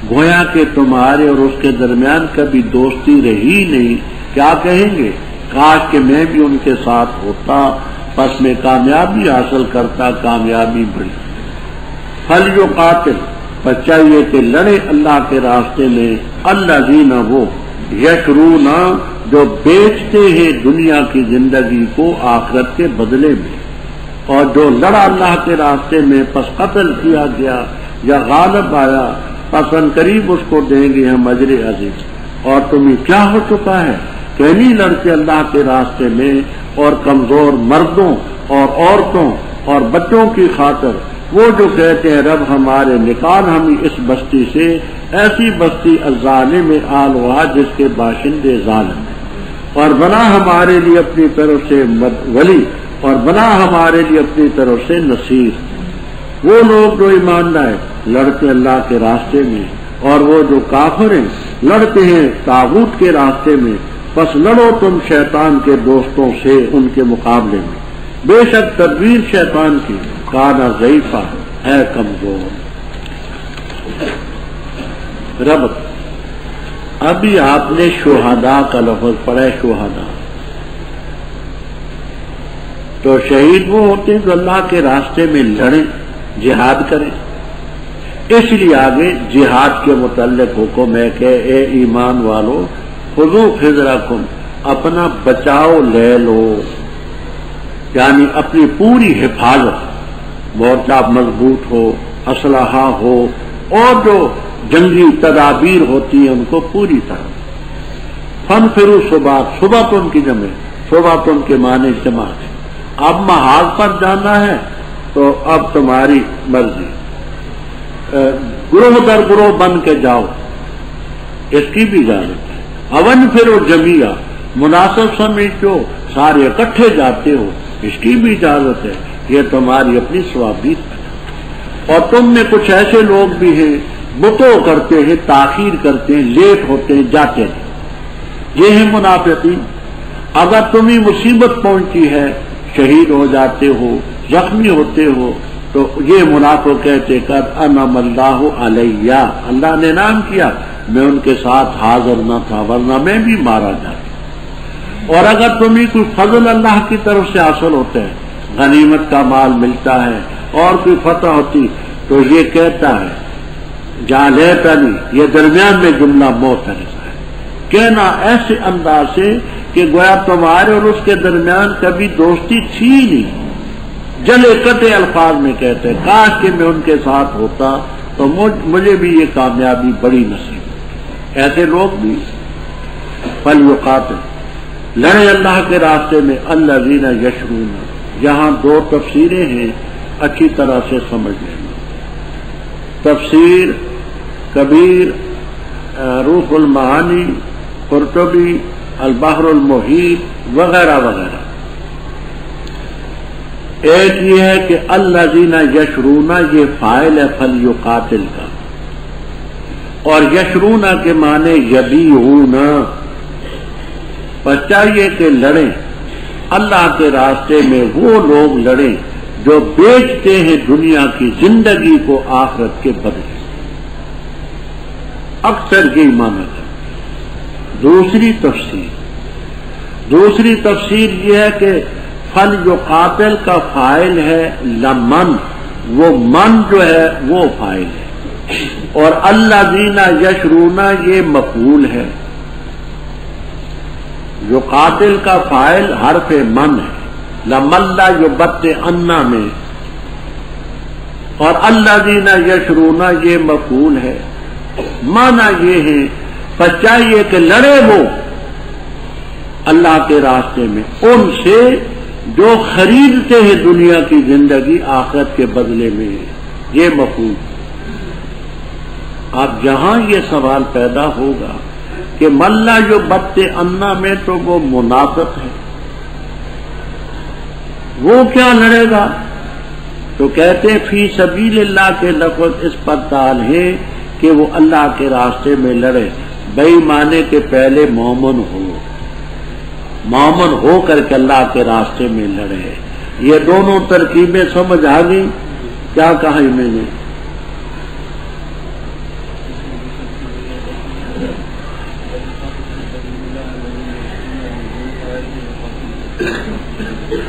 گویا کہ تمہارے اور اس کے درمیان کبھی دوستی رہی نہیں. کیا کہیں گے؟ کاش کہ میں بھی ان کے ساتھ ہوتا، پس میں کامیابی حاصل کرتا، کامیابی بڑی. فلیقاتل، پر چاہیے کہ لڑے اللہ کے راستے میں الذین، وہ یشرون، جو بیچتے ہیں دنیا کی زندگی کو آخرت کے بدلے میں. اور جو لڑا اللہ کے راستے میں پس قتل کیا گیا یا غالب آیا، پس ان قریب اس کو دیں گے ہم اجر عظیم. اور تمہیں کیا ہو چکا ہے کہ نہیں لڑتے اللہ کے راستے میں، اور کمزور مردوں اور عورتوں اور بچوں کی خاطر وہ جو کہتے ہیں رب ہمارے نکال ہمیں اس بستی سے، ایسی بستی الظالم آل وہا جس کے باشندے ظالم ہیں، اور بنا ہمارے لیے اپنی طرف سے ولی، اور بنا ہمارے لیے اپنی طرف سے نصیر. وہ لوگ جو ایمان لائے لڑتے اللہ کے راستے میں، اور وہ جو کافر ہیں لڑتے ہیں طاغوت کے راستے میں. پس لڑو تم شیطان کے دوستوں سے ان کے مقابلے میں. بے شک تدبیر شیطان کی کانا ضعیفہ، ہے کمزور. رب ابھی آپ نے شہداء کا لفظ پڑھا ہے، شہداء تو شہید وہ ہوتے ہیں جو اللہ کے راستے میں لڑیں، جہاد کریں. اس لیے آگے جہاد کے متعلق حکم ہے کہ اے ایمان والو خذوا خضرکم، اپنا بچاؤ لے لو، یعنی اپنی پوری حفاظت، مورچہ مضبوط ہو، اسلحہ ہو، اور جو جنگی تدابیر ہوتی ہیں ان کو پوری طرح. فانفروا ثبات، صباتن کی جمع، صباتن کے معنی جماعت. اب محاذ پر جانا ہے تو اب تمہاری مرضی، گروہ در گروہ بن کے جاؤ، اس کی بھی اجازت ہے. اون پھرو جميعا، مناسب سمجھو سارے اکٹھے جاتے ہو، اس کی بھی اجازت ہے. یہ تمہاری اپنی ثوابیت ہے. اور تم میں کچھ ایسے لوگ بھی ہیں بتو کرتے ہیں، تاخیر کرتے ہیں، لیٹ ہوتے ہیں، جاتے ہیں. یہ ہے منافقین. اگر تمہیں مصیبت پہنچی ہے، شہید ہو جاتے ہو، زخمی ہوتے ہو، تو یہ منافق کہتے قد انعم اللہ علیہ، اللہ نے انعام کیا، میں ان کے ساتھ حاضر نہ تھا ورنہ میں بھی مارا جاتا. اور اگر تمہیں کوئی فضل اللہ کی طرف سے حاصل ہوتا ہے، غنیمت کا مال ملتا ہے اور کوئی فتح ہوتی، تو یہ کہتا ہے جہاں لیتا نہیں، یہ درمیان میں جملہ معترض ہے، کہنا ایسے انداز سے کہ گویا تمہارے اور اس کے درمیان کبھی دوستی تھی نہیں. جلے کٹے الفاظ میں کہتے ہیں کاش کہ میں ان کے ساتھ ہوتا تو مجھے بھی یہ کامیابی بڑی نصیب. ایسے لوگ بھی فلیقاتل، لڑے اللہ کے راستے میں الذین یشرون. یہاں دو تفسیریں ہیں، اچھی طرح سے سمجھ لینا. تفسیر کبیر، روح المعانی، قرطبی، البحر المحیط وغیرہ وغیرہ. ایک یہ ہے کہ الذین یشرون، یہ فاعل ہے فلیقاتل کا، اور یشرونا کے معنی یبیعونا، پر چاہیے کہ لڑیں اللہ کے راستے میں وہ لوگ لڑیں جو بیچتے ہیں دنیا کی زندگی کو آخرت کے بدلے، اکثر یہی مانا ہے۔ دوسری تفسیر یہ ہے کہ فل جو قاتل کا فاعل ہے لمن، وہ من جو ہے وہ فاعل ہے، اور الذین یشرونا یہ مفعول ہے۔ جو قاتل کا فاعل حرف من ہے لملا یبت انا میں، اور الذین یشرونا یہ مفعول ہے۔ مانا یہ ہے پر چاہیے کہ لڑے وہ اللہ کے راستے میں ان سے جو خریدتے ہیں دنیا کی زندگی آخرت کے بدلے میں، یہ مفعول۔ اب جہاں یہ سوال پیدا ہوگا کہ ملا جو بت انا میں تو وہ منافق ہے، وہ کیا لڑے گا؟ تو کہتے ہیں فی سبیل اللہ کے لفظ اس پر دال ہے کہ وہ اللہ کے راستے میں لڑے، بے ایمانے کے پہلے مومن ہو کر کے اللہ کے راستے میں لڑے۔ یہ دونوں ترکیبیں سمجھ آ گئی؟ کیا کہا میں نے؟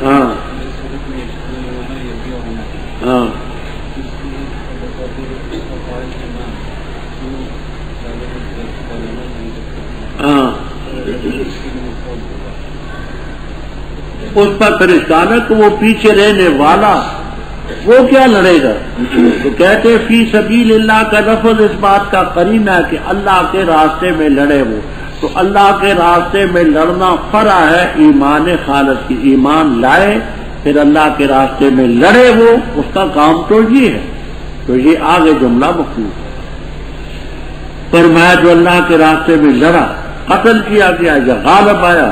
ہاں ہاں ہاں، اس پر فرشتہ کہ وہ پیچھے رہنے والا وہ کیا لڑے گا؟ تو کہتے ہیں فی سبیل اللہ کا لفظ اس بات کا قرینہ ہے کہ اللہ کے راستے میں لڑے وہ، تو اللہ کے راستے میں لڑنا فرع ہے ایمان خالص کی، ایمان لائے پھر اللہ کے راستے میں لڑے وہ، اس کا کام تو یہ ہے۔ تو یہ آگے جملہ مفعول ہے، فرمایا جو اللہ کے راستے میں لڑا، قتل کیا گیا یا غالب آیا،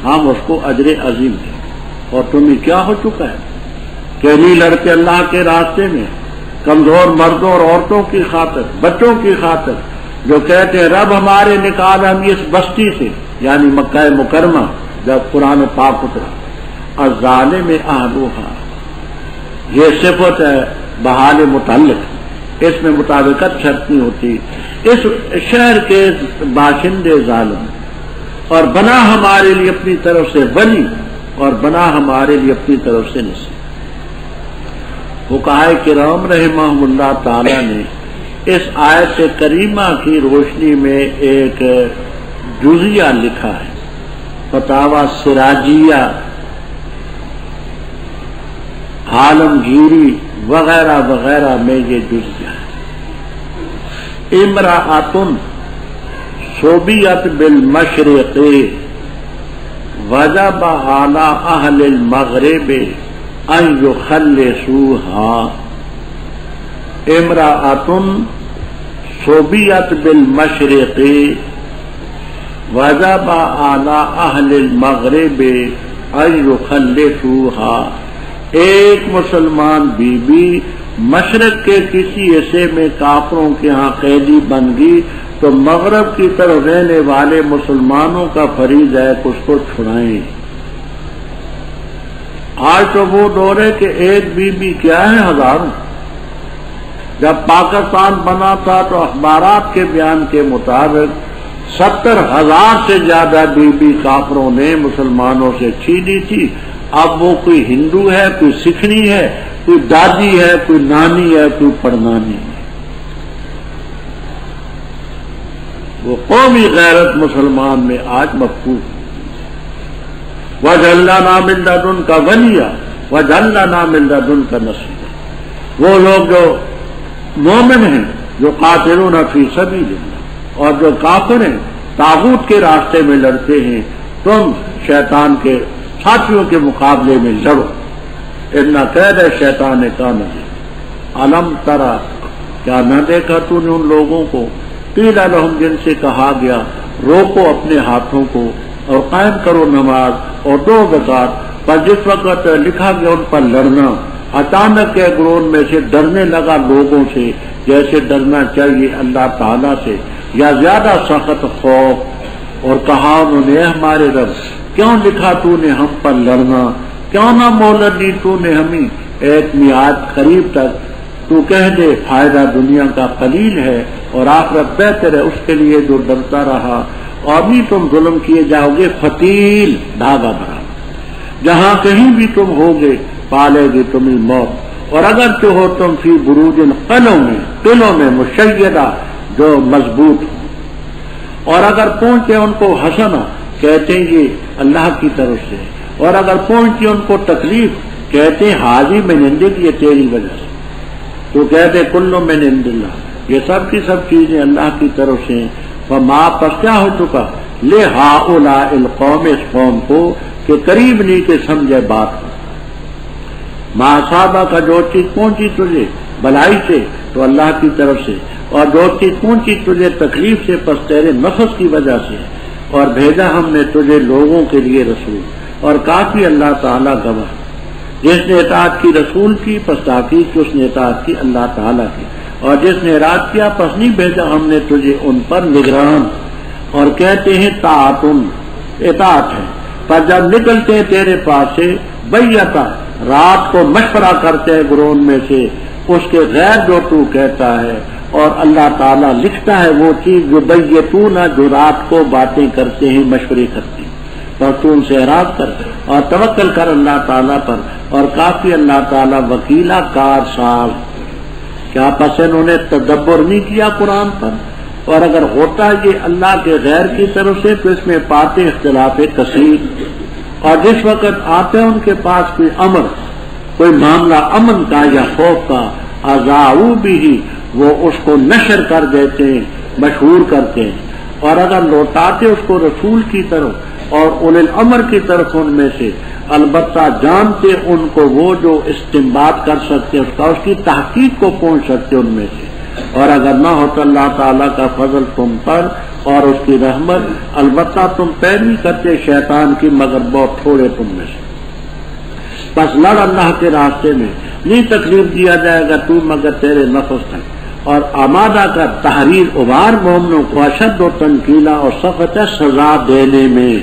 ہم اس کو اجر عظیم دیں۔ اور تمہیں کیا ہو چکا ہے کہ نہیں لڑتے اللہ کے راستے میں، کمزور مردوں اور عورتوں کی خاطر، بچوں کی خاطر، جو کہتے ہیں رب ہمارے نکال ہم اس بستی سے، یعنی مکہ مکرمہ جب قرآن پاک اترا، الظالم اہلھا، یہ صفت ہے بحال متعلق، اس میں مطابقت شرط نہیں ہوتی۔ اس شہر کے باشندے ظالم، اور بنا ہمارے لیے اپنی طرف سے ولی، اور بنا ہمارے لیے اپنی طرف سے نصیر۔ فقہائے کرام رحمہم اللہ تعالی نے اس آیت کریمہ کی روشنی میں ایک جزیہ لکھا ہے، فتاوی سراجیہ، عالمگیری وغیرہ وغیرہ میں یہ جزیہ ہے۔ امرأۃ صوبیت بالمشرق وجب علی اہل المغرب ان یخلصوها، امرأۃ صوبیت بالمشرق وجب علی اہل المغرب ان یخلصوها، ایک مسلمان بی بی مشرق کے کسی حصے میں کافروں کے ہاں قیدی بن گئی تو مغرب کی طرف رہنے والے مسلمانوں کا فریض ہے کہ اس کو چھڑائیں۔ آج تو وہ دور ہے کہ ایک بی بی کیا ہے ہزاروں۔ جب پاکستان بنا تھا تو اخبارات کے بیان کے مطابق 70,000 سے زیادہ بی بی کافروں نے مسلمانوں سے چھینی تھی۔ اب وہ کوئی ہندو ہے، کوئی سکھنی ہے، کوئی دادی ہے، کوئی نانی ہے، کوئی پڑنانی ہے۔ وہ قومی غیرت مسلمان میں آج مفقود۔ وَجَعَلْنَا مِن لَّدُنْكَ وَلِيًّا وَجَعَلْنَا مِن لَّدُنْكَ نَصِيرًا، وہ لوگ جو مومن ہیں، جو قاتلون فی سبیل اللہ، اور جو کافر ہیں، طاغوت کے راستے میں لڑتے ہیں، تم شیطان کے ساتھیوں کے مقابلے میں لڑو۔ ان قید شیطان کا نظیر علم ترا، کیا نہ دیکھا تو نے ان لوگوں کو، قیل لہم جن سے کہا گیا روکو اپنے ہاتھوں کو اور قائم کرو نماز اور دو زکات، پر جس وقت لکھا گیا ان پر لڑنا، اچانک کے گروہ میں سے ڈرنے لگا لوگوں سے جیسے ڈرنا چاہیے اللہ تعالیٰ سے یا زیادہ سخت خوف؟ اور کہا انہوں نے ہمارے رب کیوں لکھا تو نے ہم پر لڑنا، کیوں نہ مہلت دی تو نے ہمیں ایک میعاد قریب تک؟ تو کہہ دے فائدہ دنیا کا قلیل ہے اور آخرت بہتر ہے اس کے لیے جو ڈرتا رہا، اور بھی تم ظلم کیے جاؤ گے فتیل دھاگا بھرا، جہاں کہیں بھی تم ہوگے پالے گی تمہیں موت، اور اگر تو ہو تم فی بروج قلعوں میں مشیدہ جو مضبوط ہو، اور اگر پہنچے ان کو حسنا کہتے ہیں یہ اللہ کی طرف سے، اور اگر پہنچے ان کو تکلیف کہتے ہیں حاضی من عندک یہ تیری وجہ سے، تو کہتے کل من عند اللہ یہ سب کی سب چیزیں اللہ کی طرف سے۔ فما پس کیا ہو چکا لہؤلاء القوم اس قوم کو کہ قریب نہیں کہ سمجھے بات کو، ما صابہ کا جو چیز پہنچی تجھے بلائی سے تو اللہ کی طرف سے، اور جو چیز پہنچی تجھے تکلیف سے پس تیرے نفس کی وجہ سے، اور بھیجا ہم نے تجھے لوگوں کے لیے رسول، اور کافی اللہ تعالیٰ گواہ، جس نے اطاعت کی رسول کی پس تحقیق کہ اس نے اطاعت کی اللہ تعالیٰ کی، اور جس نے اراد کیا پس نہیں بھیجا ہم نے تجھے ان پر نگران۔ اور کہتے ہیں طاعتن اطاعت ہے، پر جب نکلتے ہیں تیرے پاس سے بیتا رات کو مشورہ کرتے ہیں گرون میں سے اس کے غیر جو تو کہتا ہے، اور اللہ تعالیٰ لکھتا ہے وہ چیز جو بیتونا جو رات کو باتیں کرتے ہیں مشورے کرتے ہیں، اور تو ان سے اعراض کر اور توکل کر اللہ تعالیٰ پر، اور کافی اللہ تعالیٰ وکیلا کار سال۔ کیا پس انہوں نے تدبر نہیں کیا قرآن پر؟ اور اگر ہوتا یہ اللہ کے غیر کی طرف سے تو اس میں پاتے اختلاف کثیر، اور جس وقت آتے ہیں ان کے پاس کوئی امر کوئی معاملہ امن کا یا خوف کا اذاعوا بھی وہ اس کو نشر کر دیتے ہیں مشہور کرتے ہیں، اور اگر لوٹاتے اس کو رسول کی طرف اور اولی الامر کی طرف ان میں سے، البتہ جانتے ان کو وہ جو استنباط کر سکتے اس کا اس کی تحقیق کو پہنچ سکتے ان میں سے، اور اگر نہ ہو تو اللہ تعالیٰ کا فضل تم پر اور اس کی رحمت، البتہ تم پیروی کرتے شیطان کی مگر بہت تھوڑے تم میں سے۔ بس لڑ اللہ کے راستے میں، نہیں تکلیف دیا جائے گا تو مگر تیرے نفس تک، اور آمادہ کر تحریر ابار مومنوں کو اشد و تنکیلا اور سخت سزا دینے میں،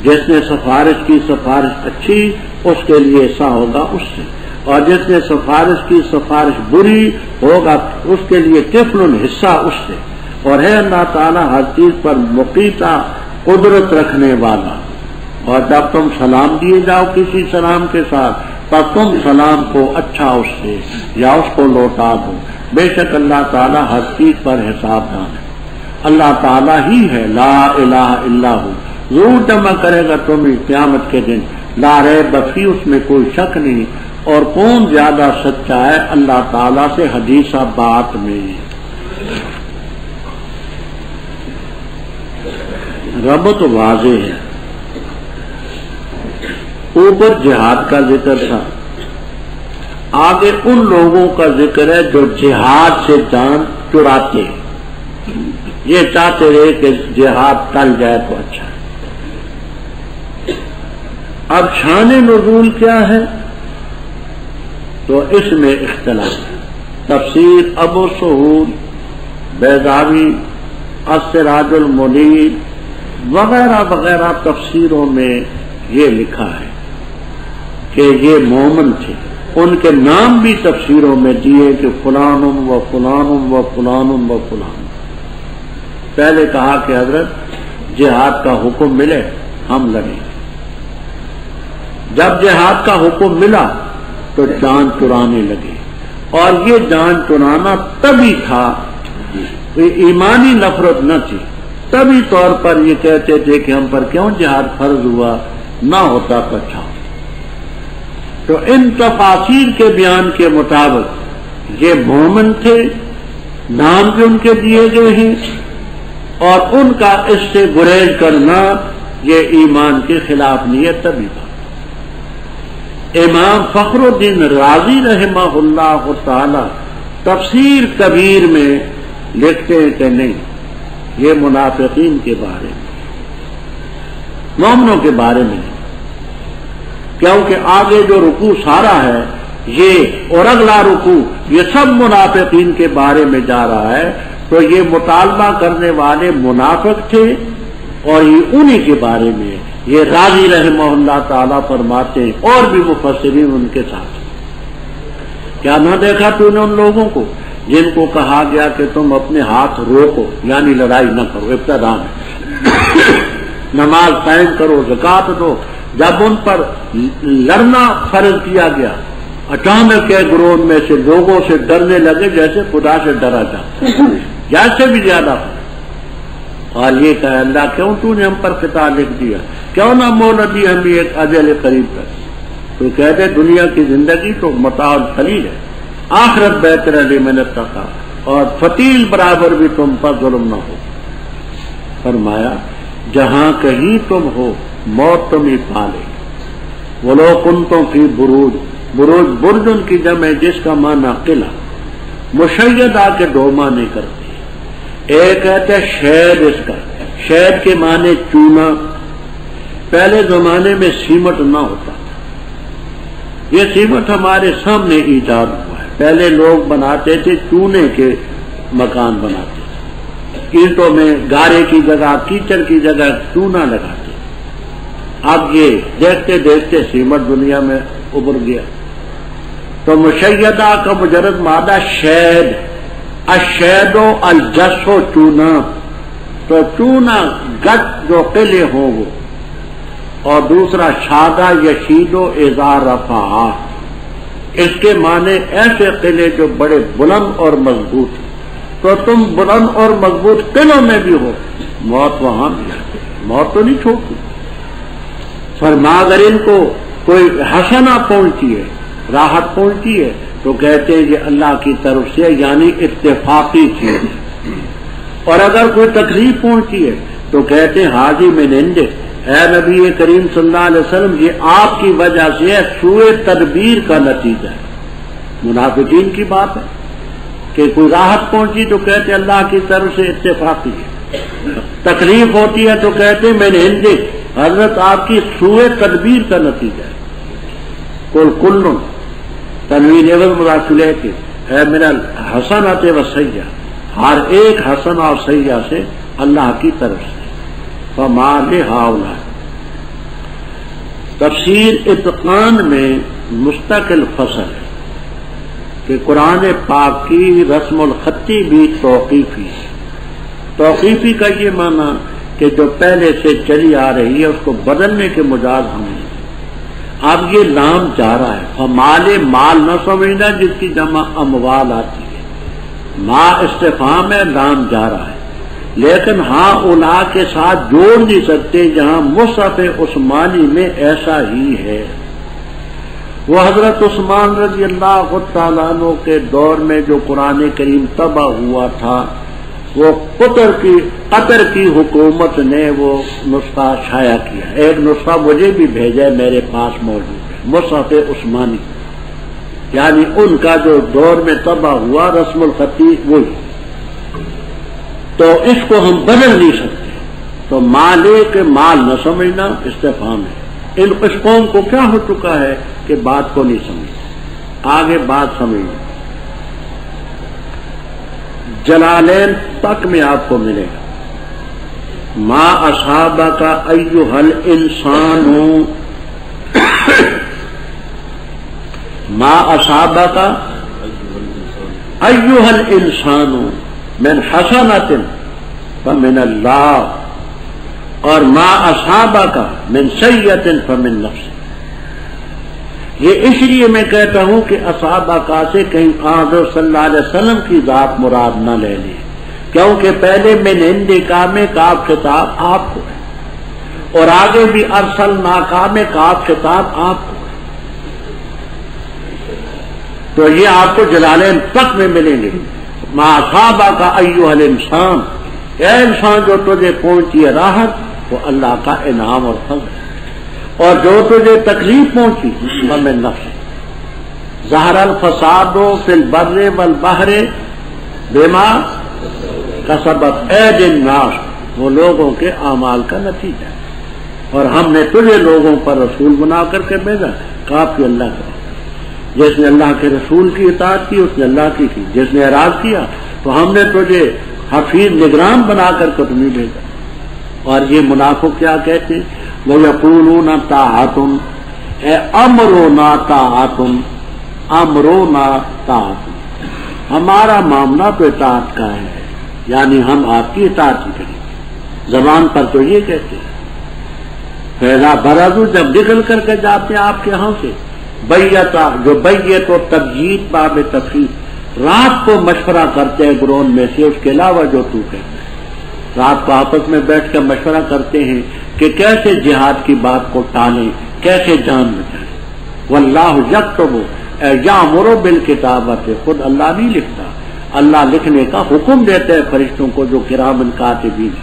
جس نے سفارش کی سفارش اچھی اس کے لیے ایسا ہوگا اس سے، اور جس نے سفارش کی سفارش بری ہوگا اس کے لیے کفل حصہ اس سے، اور ہے اللہ تعالیٰ ہر چیز پر مقیتا قدرت رکھنے والا۔ اور جب تم سلام دیے جاؤ کسی سلام کے ساتھ تب تم سلام کو اچھا اس سے یا اس کو لوٹا دو، بے شک اللہ تعالیٰ ہر چیز پر حساب دان ہے۔ اللہ تعالیٰ ہی ہے لا الہ الا ہو، ضرور جمع کرے گا تمہیں قیامت کے دن، لا ریب فی اس میں کوئی شک نہیں۔ اور کون زیادہ سچا ہے اللہ تعالیٰ سے حدیثہ بات میں؟ ربط واضح ہے۔ اوپر جہاد کا ذکر تھا، آگے ان لوگوں کا ذکر ہے جو جہاد سے جان چراتے، یہ چاہتے رہے کہ جہاد ٹل جائے تو اچھا ہے۔ اب شان نزول کیا ہے تو اس میں اختلاف ہے۔ تفسیر ابو سہول، بیضاوی، السراج المنیر وغیرہ وغیرہ تفسیروں میں یہ لکھا ہے کہ یہ مومن تھے، ان کے نام بھی تفسیروں میں دیے کہ فلان و فلان و فلان و فلان۔ پہلے کہا کہ حضرت جہاد کا حکم ملے ہم لڑیں، جب جہاد کا حکم ملا تو جان چرانے لگے، اور یہ جان چرانا تبھی تھا، ایمانی نفرت نہ تھی، تبھی طور پر یہ کہتے تھے کہ ہم پر کیوں جہاد فرض ہوا، نہ ہوتا تو اچھا۔ تو ان تفاسیر کے بیان کے مطابق یہ مومن تھے، نام بھی ان کے دیے گئے ہیں، اور ان کا اس سے گریز کرنا یہ ایمان کے خلاف نہیں ہے، تبھی تھا۔ امام فخر الدین رازی رحمہ اللہ تعالی تفسیر کبیر میں لکھتے ہیں کہ نہیں، یہ منافقین کے بارے میں، مومنوں کے بارے میں نہیں، کیونکہ آگے جو رکوع سارا ہے یہ اور اگلا رکوع یہ سب منافقین کے بارے میں جا رہا ہے. تو یہ مطالبہ کرنے والے منافق تھے اور یہ انہی کے بارے میں. یہ راضی رحمہ اللہ تعالیٰ فرماتے ہیں اور بھی مفسرین ان کے ساتھ. کیا نہ دیکھا تو نے ان لوگوں کو جن کو کہا گیا کہ تم اپنے ہاتھ روکو، یعنی لڑائی نہ کرو، ابتدا میں نماز قائم کرو، زکات دو. جب ان پر لڑنا فرض کیا گیا، اچانک کے گروہ میں سے لوگوں سے ڈرنے لگے جیسے خدا سے ڈرا جاتا، جیسے بھی زیادہ ہو. اور یہ کہ اللہ کیوں تو نے ہم پر قطع لکھ دیا، کیوں نہ مہلت دی ہمیں ایک اجل قریب تک. تو کہتے دنیا کی زندگی تو متاع قلیل ہے، آخرت بہتر ہے لمن اتقی، اور فتیل برابر بھی تم پر ظلم نہ ہو. فرمایا جہاں کہیں تم ہو موت تمہیں پالے. وَلَوْ كُنْتُمْ فِي بُرُوجٍ، بروج برج ان کی جمع جس کا معنی قلعہ. مشید آ کے دو معنی کرتے ہیں. ایک کہتے ہے شید، اس کا شید کے معنی چونا. پہلے زمانے میں سیمٹ نہ ہوتا، یہ سیمٹ ہمارے سامنے ایجاد ہوا ہے. پہلے لوگ بناتے تھے چونے کے مکان بناتے تھے، اینٹوں میں گارے کی جگہ کیچڑ کی جگہ چونا لگاتے. اب یہ دیکھتے دیکھتے سیمٹ دنیا میں ابھر گیا. تو مشیدہ کا مجرد مادہ شید، الشید و الجس و چونا. تو چونا گٹ جو قلعے ہوں وہ، اور دوسرا شادہ یشید و اذا رفع، اس کے معنی ایسے قلعے جو بڑے بلند اور مضبوط. تو تم بلند اور مضبوط قلعوں میں بھی ہو، موت وہاں بھی ہے، موت تو نہیں چھوڑتی. فرما اگر ان کو کوئی حسنہ پہنچی ہے، راحت پہنچی ہے، تو کہتے ہیں یہ اللہ کی طرف سے، یعنی اتفاقی چیز. اور اگر کوئی تکلیف پہنچی ہے تو کہتے ہیں حاجی من عندے، اے نبی کریم صلی اللہ علیہ وسلم یہ آپ کی وجہ سے ہے، سوء تدبیر کا نتیجہ ہے. منافقین کی بات ہے کہ کوئی راحت پہنچی تو کہتے اللہ کی طرف سے اتفاقی ہے، تکلیف ہوتی ہے تو کہتے میں نے ہندے حضرت آپ کی سوء تدبیر کا نتیجہ ہے. کل تنوین عوض مداخلے کے اے میرا حسنات و سیئہ، ہر ایک حسن اور سیئہ سے اللہ کی طرف سے. فمال ہاؤلا تفسیر اتقان میں مستقل فصل ہے کہ قرآن پاک کی رسم الخطی بھی توقیفی ہے. توقیفی کا یہ معنی کہ جو پہلے سے چلی آ رہی ہے اس کو بدلنے کے مجاز ہم نہیں. اب یہ لام جا رہا ہے، فمال مال نہ سمجھنا جس کی جمع اموال آتی ہے. ما استفہام ہے، لام جا رہا ہے. لیکن ہاں اولا کے ساتھ جوڑ نہیں سکتے جہاں مصحف عثمانی میں ایسا ہی ہے. وہ حضرت عثمان رضی اللہ تعالیٰ عنہ کے دور میں جو قرآن کریم طبع ہوا تھا، وہ قطر کی حکومت نے وہ نسخہ شائع کیا. ایک نسخہ مجھے بھی بھیجا، میرے پاس موجود ہے، مصحف عثمانی، یعنی ان کا جو دور میں طبع ہوا رسم الخطی وہی. تو اس کو ہم بدل نہیں سکتے. تو مالے کے مال نہ سمجھنا استفہام ہے. اس قوم کو کیا ہو چکا ہے کہ بات کو نہیں سمجھ. آگے بات سمجھیں، جلالین تک میں آپ کو ملے گا. ما اصابک ایھا الانسان، ما اصابک ایھا الانسان من حسنۃ فمن اللہ، اور ما اصابک من سیئۃ فمن نفسک. یہ اس لیے میں کہتا ہوں کہ اصابہ سے کہیں حضرت صلی اللہ علیہ وسلم کی ذات مراد نہ لے لی، کیونکہ پہلے میں نندے کام میں کاف خطاب آپ کو ہے، اور آگے بھی ارسل ناکام میں کاف خطاب آپ کو ہے. تو یہ آپ کو جلالین تک میں ملیں گے. ما اصابہ کا ایھا الانسان، اے انسان جو تجھے پہنچی ہے راحت وہ اللہ کا انعام اور فضل ہے، اور جو تجھے تکلیف پہنچی فمن نفسک. ظہر الفساد فی البر والبحر بما کسبت ایدی الناس، وہ لوگوں کے اعمال کا نتیجہ ہے، اور ہم نے تجھے لوگوں پر رسول بنا کر کے بھیجا. کافی اللہ کا. جس نے اللہ کے رسول کی اطاعت کی اس نے اللہ کی کی، جس نے اعراض کیا تو ہم نے تجھے حفیظ نگران بنا کر تو نہیں بھیجا۔ اور یہ منافق کیا کہتے ہیں؟ وَيَقُولُونَ طَاعَةٌ اے امرنا طاعتن، امرنا طاعتن، ہمارا معاملہ تو اطاعت کا ہے، یعنی ہم آپ کی اطاعت ہی کریں۔ زبان پر تو یہ کہتے ہیں۔ پہلا برازو جب نکل کر کے جاتے ہیں آپ کے ہاں سے، بیتا جو بیت و تبجید باب تفصیل، رات کو مشورہ کرتے ہیں گروہ میں سے، اس کے علاوہ جو تو کہتے ہیں، رات کو آپس میں بیٹھ کر مشورہ کرتے ہیں کہ کیسے جہاد کی بات کو ٹالیں، کیسے جان بچائیں۔ واللہ یکتب یامر بالکتابۃ، خود اللہ نہیں لکھتا، اللہ لکھنے کا حکم دیتے ہیں فرشتوں کو جو کرامن کاتبین،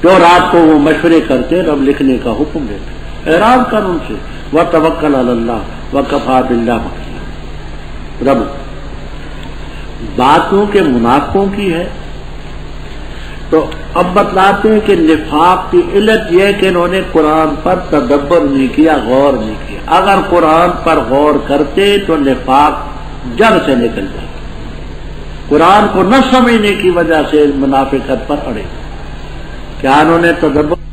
جو رات کو وہ مشورے کرتے رب لکھنے کا حکم دیتے۔ اعراض کر ان سے، وتوکل علی اللہ وکفی باللہ وکیلا۔ رب باتوں کے منافقوں کی ہے تو اب بتلاتے ہیں کہ نفاق کی علت یہ ہے کہ انہوں نے قرآن پر تدبر نہیں کیا، غور نہیں کیا۔ اگر قرآن پر غور کرتے تو نفاق جڑ سے نکل جاتا۔ قرآن کو نہ سمجھنے کی وجہ سے منافقت پر اڑے، کیا انہوں نے تدبر